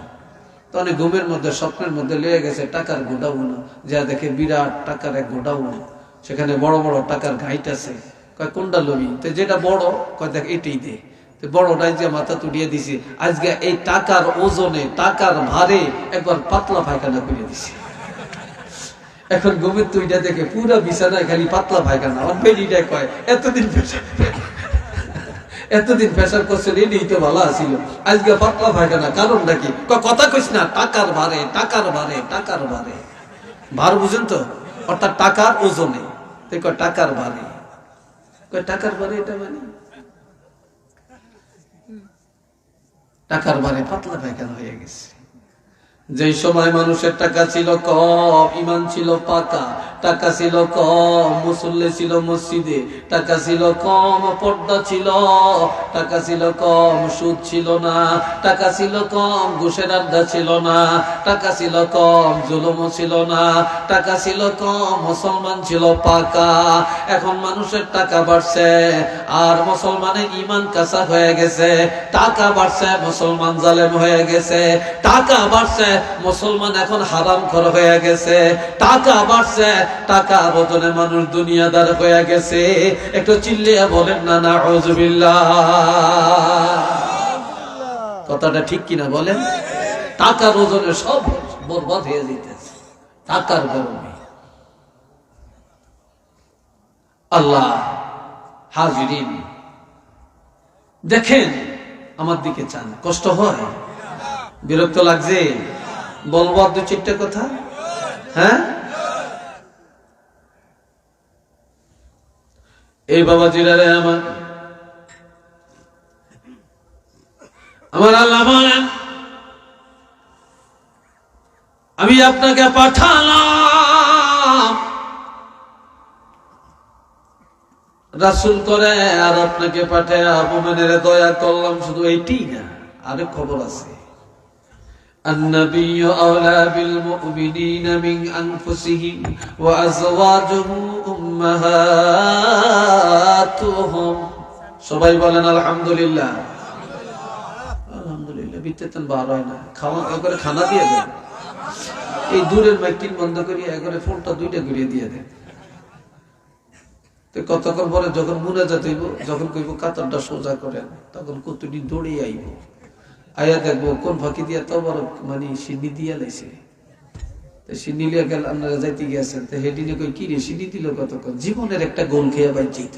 তো অনেক ঘুমের মধ্যে স্বপ্নের মধ্যে লেগে গেছে টাকার গোডাউন, যা দেখে বিরাট টাকার এক গোডাউন, সেখানে বড় বড় টাকার ঘাইট আছে। কোনটা লবি? তো যেটা বড় কয় দেখ এটাই দে। বড়টাই যে মাথা তুলিয়ে দিছি, আজকে এই টাকার ওজনে টাকার ভারে একবার পাতলা পায়খানা করে দিছি। এখন ঘুমের তুইটা দেখে পুরো বিছানায় খালি পাতলা পায়খানা। আমার বেডিটা কয় এতদিন পেশাব করছেন, এটাই তো ভালো আছিল, আজকে পাতলা পায়খানা, কারণটা কি? কথা কইস না, টাকার ভারে টাকার ভারে টাকার ভারে। ভার বুঝেন তো, অর্থাৎ টাকার ওজনে। টাকার ভারে, টাকার ভারে এটা মানে টাকার ভারে পাতলা পায়খানা হয়ে গেছে। যে সময় মানুষের টাকা ছিল কম, ইমান ছিল পাকা, টাকা ছিল কম, মুসল্লি ছিল মসজিদে, টাকা ছিল কম, পর্দা ছিল, টাকা ছিল কম, সুদ ছিল না, টাকা ছিল কম, ঘুষের আড্ডা ছিল না, টাকা ছিল কম, জুলুম ছিল না, টাকা ছিল কম, মুসলমান ছিল পাকা। এখন মানুষের টাকা বাড়ছে আর মুসলমানের ইমান কাঁচা হয়ে গেছে। টাকা বাড়ছে, মুসলমান জালেম হয়ে গেছে। টাকা বাড়ছে, মুসলমান এখন হারামখোর হয়ে গেছে। টাকা বাড়ছে, টাকা বদলে মানুষ দুনিয়াদার হয়ে গেছে। একটু চিল্লিয়ে বলেন না নাউযুবিল্লাহ। কথাটা ঠিক কিনা বলেন? টাকার ওজনে সব বরবাদ হয়ে যেতেছে টাকার গরমে। আল্লাহ হাজিরিন, দেখেন আমার দিকে চান, কষ্ট হয়, বিরক্ত লাগছে? বলবো আর 2-4টা কথা। হ্যাঁ, এই বাবাজিরা রে আমার আল্লাহ বলেন, আমি আপনাকে পাঠালাম রাসূল করে, আর আপনাকে পাঠায় মুমিনের দয়া করলাম। শুধু এইটি না, আরেক খবর আছে। النبي أولى بالمؤمنين من أنفسهم وأزواجه أمهاتهم। সবাই বলেন আলহামদুলিল্লাহ। আলহামদুলিল্লাহ। বিতেতন বার হয় না, খাওয়া করে খানা দিয়ে দেন। এই দূরের মাইকিং বন্ধ করিয়ে একবারে ফোনটা 2টা ঘুরিয়ে দিয়ে দেন। তো কতক্ষণ পরে যখন মুনাজাত হইব, যখন কইব কাতারটা সোজা করেন, তখন কতটি দৌড়ে আইব, আয়া দেখবো কোন ফাঁকি দিয়া তো বড় মানে সিন্নি দিয়া লাইছে। সিন্নি লিয়া গেল, আপনারা যাইতে গিয়েছেন, তো হেডিনে কই কি রে সিন্নি দিল কতক্ষণ? জীবনের একটা গোল খেয়ে বাইচিত।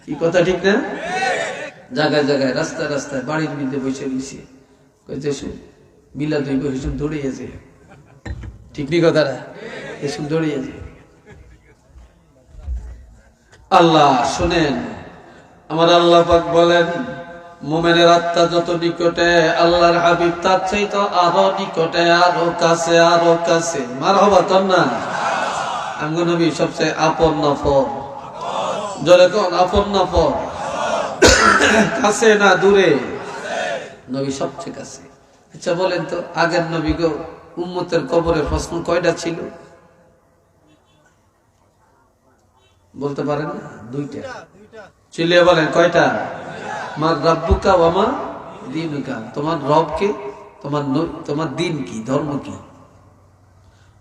কি কথা ঠিক না? জায়গায় জায়গায় রাস্তায় রাস্তায় বাড়ির মধ্যে বসে দিছে, কই যে মিলা দইব হিসুম দৌড়িয়ে যায়। ঠিক নি কথাটা? এসব দৌড়িয়ে যায়। আল্লাহ শুনেন, আমার আল্লাহ পাক বলেন, মুমিনের আত্মা যত নিকটে, আল্লাহর হাবিব তার চাইতে আরো নিকটে, আরো কাছে, আরো কাছে। মারহাবা কর না। আমগো নবী সবচেয়ে আপন নফর। জোরে কোন আপন নফর? কাছে না দূরে? নবী সবচেয়ে কাছে। আচ্ছা বলেন তো, আগের নবী গো উম্মতের কবরে প্রশ্ন কয়টা ছিল? বলতে পারেন না? 2টা। চিল্লিয়ে বলেন কয়টা? মার রাব্বুকা ওয়া মা দীনুকা, তোমার রব কে, তোমার দিন কি, ধর্ম কি?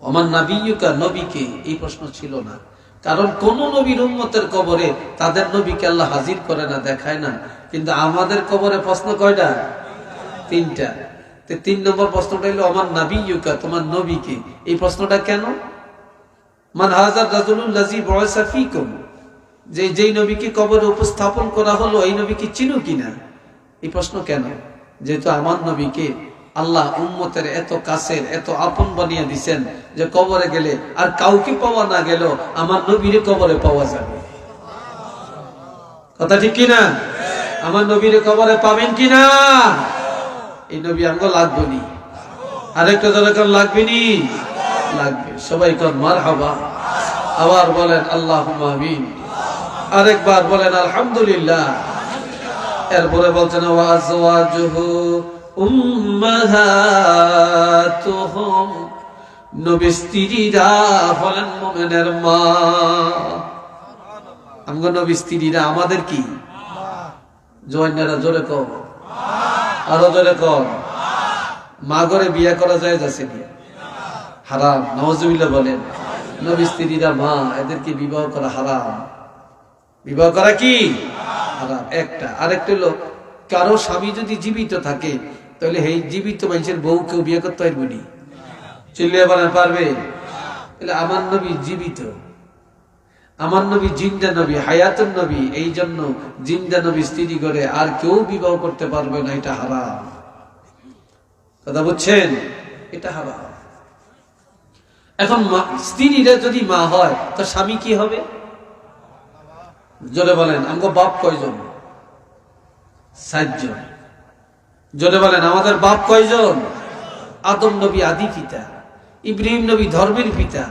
ওমান নাবিয়্যুকা, নবী কে? এই প্রশ্ন ছিল না। কারণ কোন নবীর উম্মতের কবরে তাদের নবীকে আল্লাহ হাজির করে না, দেখায় না। কিন্তু আমাদের কবরে প্রশ্ন কয়টা? 3টা। 3 নম্বর প্রশ্নটা হলো ওমান নাবিয়্যুকা, তোমার নবী কে? এই প্রশ্নটা কেন? মান হাযার রাজুলুল লাযী বুইসা ফীকুম, যেই নবীকে কবরে উপস্থাপন করা হলো, এই নবীকে চিনো কিনা? এই প্রশ্ন কেন? যেহেতু আমার নবীকে আল্লাহ উম্মতের এত কাছের, এত আপন বানিয়ে দিচ্ছেন যে কবরে গেলে আর কাউকে পাওয়া না গেল, আমার নবীরে কবরে পাওয়া যাবে। কথা ঠিক কিনা? আমার নবীরে কবরে পাবেন কিনা? এই নবী আমগো লাগবে নি? আরেকটা দরকার লাগবে নি? লাগবে। সবাই কর মারহাবা। আবার বলেন আল্লাহুম্মা আমিন। আরেকবার বলেন আলহামদুলিল্লাহ। এরপরে বলছেন ওয়া আজওয়াজুহু উম্মাহাতুহুম, নবী স্ত্রীরা হলেন মুমিনের মা। আমগো নবী স্ত্রীরা আমাদের কি? জওয়ানেরা জোরে কও, আরো জোরে কও। মা ঘরে বিয়ে করা যায় যাচ্ছে কি? হারাম। নাউজুবিল্লাহ বলেন। নবী স্ত্রীরা মা, এদেরকে বিবাহ করা হারাম। বিবাহ করা কি হারাম একটা। আরেকটা হলো কারো স্বামী যদি জীবিত থাকে তাহলে এই জীবিত মানুষের বউ কেউ বিয়ে করতে পারবে না, চিল্লিয়ে বলেন পারবে? তাহলে আমার নবী জীবিত, আমার নবী জিন্দা নবী, হায়াতুন নবী, এই জন্য জিন্দা নবী স্ত্রী করে আর কেউ বিবাহ করতে পারবে না, এটা হারাম। কথা বুঝছেন? এটা হারাম। এখন স্ত্রীরা যদি মা হয় তো স্বামী কি হবে? জোরে বলেন আমগো বাপ কয়জন? 7 জন। জোরে বলেন আমাদের বাপ কয়জন? আদম নবী আদি পিতা, ইব্রাহিম নবী ধর্মের পিতা,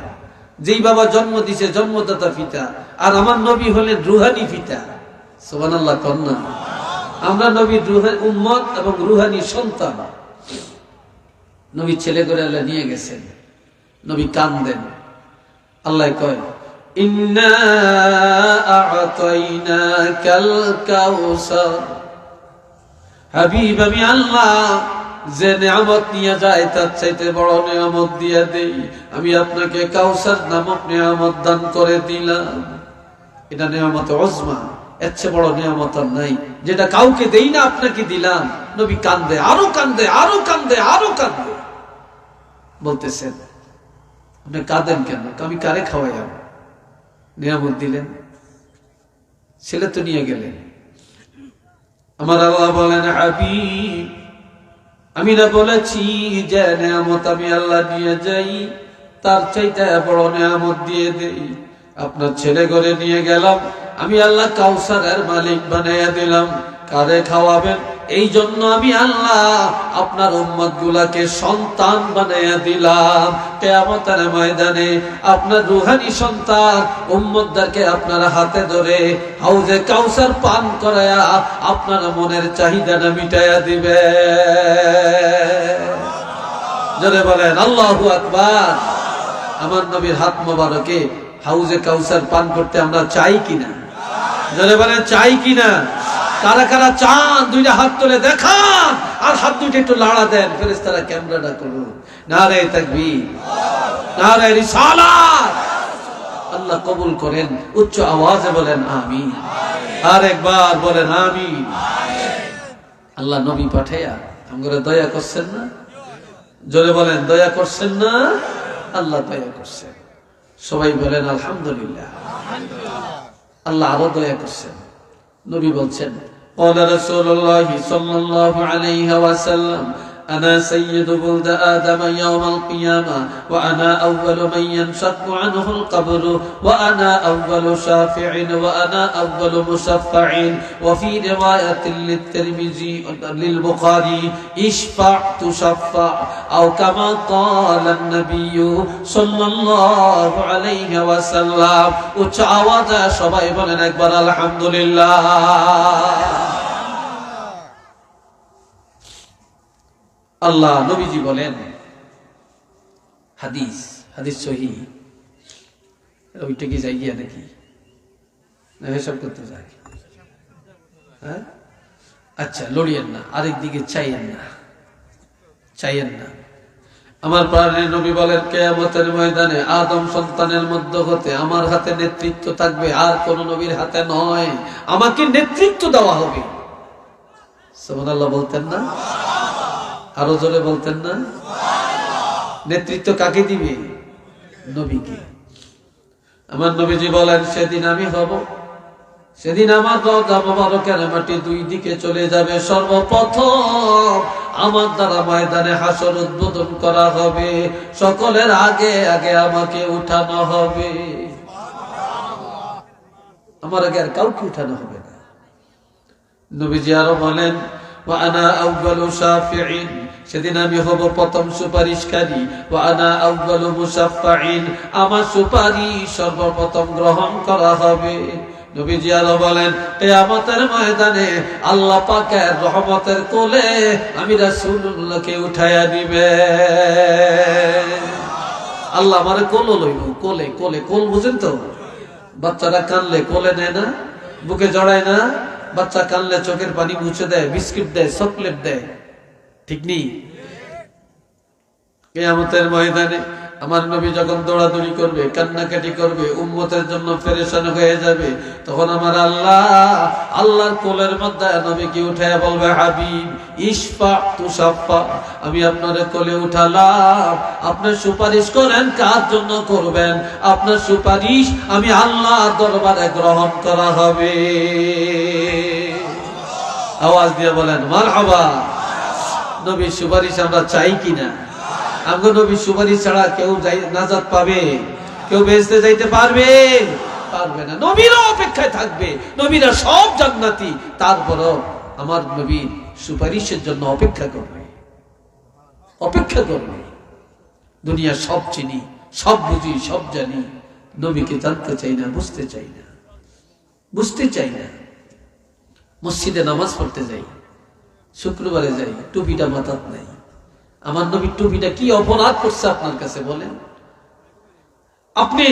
যেই বাবা জন্ম দিছে জন্মদাতা পিতা, আর আমার নবী হলেন রুহানি পিতা। সুবহানাল্লাহ কন্যা। আমরা নবীর রুহানি উম্মত এবং রুহানি সন্তান। নবী ছেলে করে আল্লাহ নিয়ে গেছেন, নবী কান্দেন, আল্লাহ কয় ইন্না আ'তাইনাকাল কাউসার। হাবিব আমি আল্লাহ যে নিয়ামত নিয়ে যায় তার চাইতে বড় নিয়ামত দিয়ে দেই, আমি আপনাকে কাউসার নামক নিয়ামত দান করে দিলাম। এটা নিয়ামত উজমা, এর চেয়ে বড় নিয়ামত আর নাই, যেটা কাউকে দেই না আপনাকে দিলাম। নবী কান্দে, আরো কান্দে, আরো কান্দে, আরো কান্দে, বলতেছেন আপনি কাঁদেন কেন? আমি কারে খাওয়াই? নিয়ামত দিলেন, ছেলে তো নিয়ে গেলেন। আমার আল্লাহ বলেন হাবিব আমি না বলেছি যে নিয়ামত আমি আল্লাহ নিয়ে যাই, তার চাইতে বড় নিয়ামত দিয়ে দেই। আপনার ছেলে ঘরে নিয়ে গেলাম, আমি আল্লাহ কাউসারের মালিক বানাইয়া দিলাম। কারে খাওয়াবেন? এই জন্য আমি আল্লাহ আপনার উম্মত গুলাকে সন্তান বানাইয়া দিলাম। কিয়ামতের ময়দানে আপনার রুহানি সন্তান উম্মতদেরকে আপনার হাতে ধরে হাউজে কাউসার পান করায়া আপনার মনের চাহিদাটা মিটাইয়া দিবে। জোরে বলেন আল্লাহু আকবার। আমার নবীর হাত মোবারকে হাউজে কাউসার পান করতে আমরা চাই কিনা? জোরে বলেন চাই কিনা? কারা কারা চান দুইটা হাত তুলে দেখান, আর হাত দুইটা একটু লাড়া দেন, ফেরেশতারা ক্যামেরাটা করুন। নারে তাকবীর, নারে রিসালাত। আল্লাহ কবুল করেন, উচ্চ আওয়াজে বলেন আমিন। আর একবার বলেন আমিন। আল্লাহ নবী পাঠাইয়া আমরা দয়া করছেন না? জোরে বলেন দয়া করছেন না? আল্লাহ দয়া করছেন। সবাই বলেন আলহামদুলিল্লাহ। আল্লাহ আরো দয়া করছেন। নবী বলছেন قال رسول الله صلى الله عليه وسلم أنا سيد ولد آدم يوم القيامة وأنا أول من ينشق عنه القبر وأنا أول شافع وأنا أول مشفع وفي رواية للترمذي للبخاري اشفع تشفع أو كما قال النبي صلى الله عليه وسلم وتعوذ সবাই বলেন একবার আলহামদুলিল্লাহ। আল্লাহ নবীজি বলেন হাদিস, হাদিস সহিহ, ওইটা কি যাই গিয়া নাকি না হিসাব করতে যায়? হ্যাঁ আচ্ছা লড়িয়েন না, আরেক দিকে চাইয়েন না, চাইয়েন না। আমার প্রাণের নবী বলেন কিয়ামতের ময়দানে আদম সন্তানের মধ্য হতে আমার হাতে নেতৃত্ব থাকবে, আর কোন নবীর হাতে নয়। আমাকে নেতৃত্ব দেওয়া হবে। সুবহানাল্লাহ বলতেন না? আরো জোরে বলতেন না? নেতৃত্ব কাকে দিবে? নবীকে। আমার নবীজি বলেন সেদিন আমি হব, সেদিন আমার রওজা মোবারকের মাটি দুই দিকে চলে যাবে। সর্বপ্রথম আমার দ্বারা ময়দানে হাসর উদ্বোধন করা হবে, সকলের আগে আগে আমাকে উঠানো হবে। আমার আগে আর কাউকে উঠানো হবে না। নবীজি আরো বলেন ওয়া আনা আউয়ালু শাফিঈন, সেদিন আমি হব প্রথম সুপারিশকারী। ওয়া আনা আউয়ালু মুশাফফাঈন, আমার সুপারিশ সর্বপ্রথম গ্রহণ করা হবে। নবীজি আরো বলেন কিয়ামতের ময়দানে আল্লাহ পাকের রহমতের কোলে আমি রাসূলুল্লাহকে উঠায়া দিবে। আল্লাহ আমারে কোলে লইব, কোলে কোলে, কোল বুঝেন তো? বাচ্চারা কানলে কোলে নেয় না, বুকে জড়ায় না। বাচ্চা কানলে চোখের পানি মুছে দেয়, বিস্কিট দেয়, চকলেট দেয়, ঠিক নেই? কিয়ামতের ময়দানে আমার নবী যখন দৌড়াদৌড়ি করবে, কান্নাকাটি করবে, উম্মতের জন্য পেরেশান হয়ে যাবে, তখন আমার আল্লাহর কোলের মধ্যে নবীকে উঠায় বলবে, হাবিব ইশফা তুশাফা, আমি আপনার কোলে উঠালাম, আপনার সুপারিশ করেন, কার জন্য করবেন? আপনার সুপারিশ আমি আল্লাহর দরবারে গ্রহণ করা হবে। আওয়াজ দিয়ে বলেন মারহাবা। নবীর সুপারিশ আমরা চাই কিনা? আমগো নবীর সুপারিশ ছাড়া কেউ নাজাত পাবে? কেউ বেহেশতে যাইতে পারবে? পারবে না। নবীরা অপেক্ষায় থাকবে, নবীরা সব জান্নাতি, তারপরও আমার নবীর সুপারিশের জন্য অপেক্ষা করবে, অপেক্ষা করবে। দুনিয়া সব চিনি, সব বুঝি, সব জানি, নবীকে জানতে চাই না, বুঝতে চাই না, বুঝতে চাই না। মসজিদে নামাজ পড়তে যাই, শুক্রবারে যাই, টুপিটা মাথাত নাই। আমার নবীর টুপিটা কি অপরাধ করছে আপনার কাছে বলেন? আপনি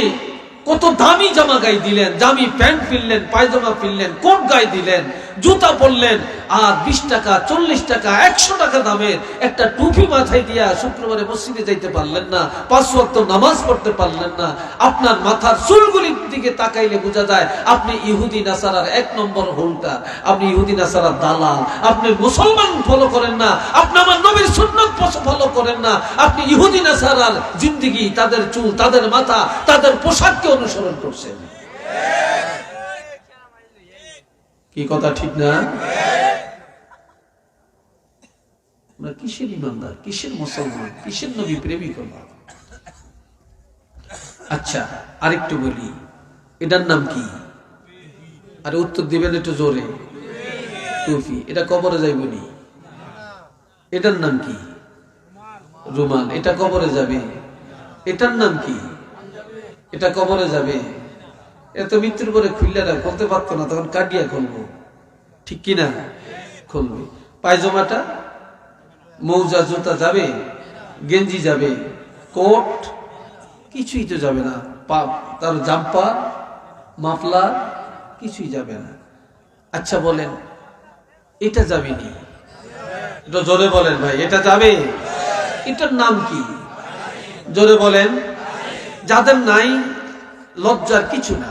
কত দামি জামা গায়ে দিলেন, দামি প্যান্ট কিনলেন, পায়জামা কিনলেন, কোট গায়ে দিলেন, জুতা পরলেন, আর 20 টাকা, 40 টাকা, 100 টাকা দামের একটা টুপি মাথায় দিয়া শুক্রবারে মসজিদে যাইতে পারলেন না, 5 ওয়াক্ত নামাজ পড়তে পারলেন না। আপনার মাথার চুলগুলির দিকে তাকাইলে বোঝা যায় আপনি ইহুদি নাসারার 1 নম্বর হোল্ডার, আপনি ইহুদি নাসারার দালাল। আপনি মুসলমান ফলো করেন না, আপনি আমার নবীর সুন্নাত ফলো করেন না, আপনি ইহুদি নাসারার জিন্দেগি, তাদের চুল, তাদের মাথা, তাদের পোশাককে অনুসরণ করছেন। কি কথা ঠিক না? আমরা কিসের ইমানদার, কিসের মুসলমান, কিসের নবী প্রেমিক? আচ্ছা আরেকটু বলি, এটার নাম কি? আরে উত্তর দিবেন একটু জোরে। টুপি। এটা কবরে যাইবনি। এটার নাম কি? রুমাল। এটা কবরে যাবে। এটার নাম কি? এটা কবরে যাবে। এত মৃত্যুর পরে খুললে না, খুলতে পারতো না, তখন কাটিয়া খুলবো, ঠিক কিনা? খুলবে। পায়জামাটা, মৌজা, জুতা যাবে, গেঞ্জি যাবে, কোট কিছুই তো যাবে না, তার জাম্পার, মাফলার কিছুই যাবে না। আচ্ছা বলেন এটা যাবেনি? এটা জোরে বলেন ভাই, এটা যাবে? এটার নাম কি? জোরে বলেন। যাদের নাই, লজ্জার কিছু না।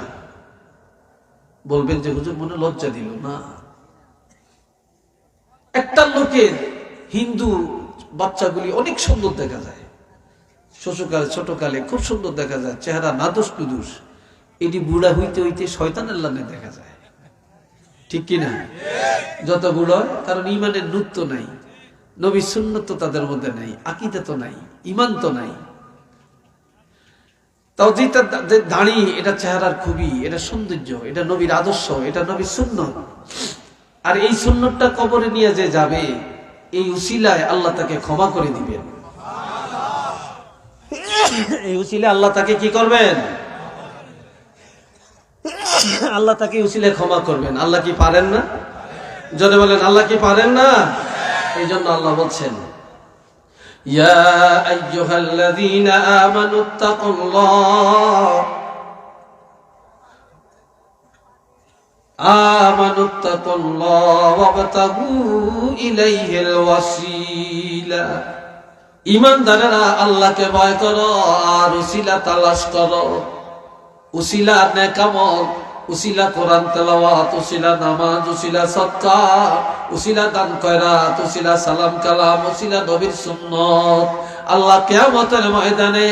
বলবেন যে হুজুর মনে লজ্জা দিল না। একটা লোকের হিন্দু বাচ্চাগুলি অনেক সুন্দর দেখা যায়, শ্বশুরকালে ছোটকালে খুব সুন্দর দেখা যায়, চেহারা নাদোষ নুদুষ। এটি বুড়া হইতে হইতে শয়তানের লানে দেখা যায়, ঠিক কিনা? যত বুড়ো, কারণ ইমানের নূর তো নাই, নবীর সুন্নাত তো তাদের মধ্যে নাই, আকীদা তো নাই, ইমান তো নাই। তাও যেটা দাঁড়ি, এটা চেহারার খুবই, এটা সৌন্দর্য, এটা নবীর আদর্শ, এটা নবীর সুন্নত। আর এই সুন্নতটা কবরে নিয়ে যে যাবে, এই উসিলায় আল্লাহ তাকে ক্ষমা করে দিবেন। এই উসিলায় আল্লাহ তাকে কি করবেন? আল্লাহ তাকে উসিলায় ক্ষমা করবেন। আল্লাহ কি পারেন না? যদি বলেন আল্লাহ কি পারেন না? এই জন্য আল্লাহ বলছেন, ইয়া আইয়ুহাল্লাযীনা আমানুত্তাকুল্লাহ ওয়াবতাগু ইলাইহিল ওয়াসিলা। ঈমানদারেরা আল্লাহকে ভয় করো আর উসিলা তালাশ করো। উসিলা নেক আমল, উসিলা কোরআন তেলাওয়াত, উসিলা নামাজ, উসিলা সাদকা, উসিলা দান খয়রাত, উসিলা সালাম কালাম, উসিলা নবীর সুন্নাত। আল্লাহ কিয়ামতের ময়দানে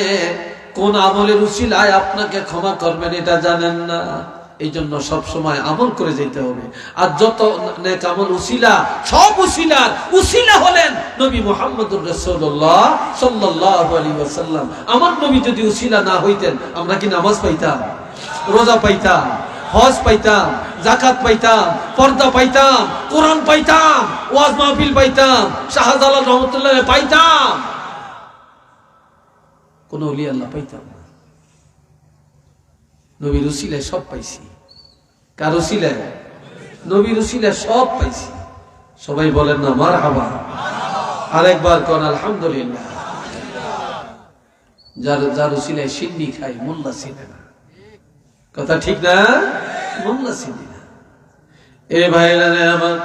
কোন আমলের উসিলায় আপনাকে ক্ষমা করবেন এটা জানেন না। এই জন্য সব সময় আমল করে যেতে হবে। আর যত নেক আমল উসিলা, সব উসিলার উসিলা হলেন নবী মুহাম্মদুর রাসূলুল্লাহ সাল্লাল্লাহু আলাইহি ওয়াসাল্লাম। আমার নবী যদি উসিলা না হইতেন, আমরা কি নামাজ পাইতাম, রোজা পাইতাম, হজ পাইতাম, যাকাত পাইতাম, পর্দা পাইতাম, কোরআন পাইতাম, ওয়াজ মাহফিল পাইতাম, শাহজালাল রহমাতুল্লাহ পাইতাম? কোন ওলি আল্লাহ পাইতাম না। নবীর উসিলায় সব পাইছি। কার উসিলায়? নবীর উসিলায় সব পাইছি। সবাই বলেন না মারহাবা। আরেকবার কোন আলহামদুলিল্লাহ। যার উসিলায় সিন্নি খাই, মোল্লা চিনে না। কথা ঠিক না? মোল্লা চিনি না। এ ভাইরা আমার,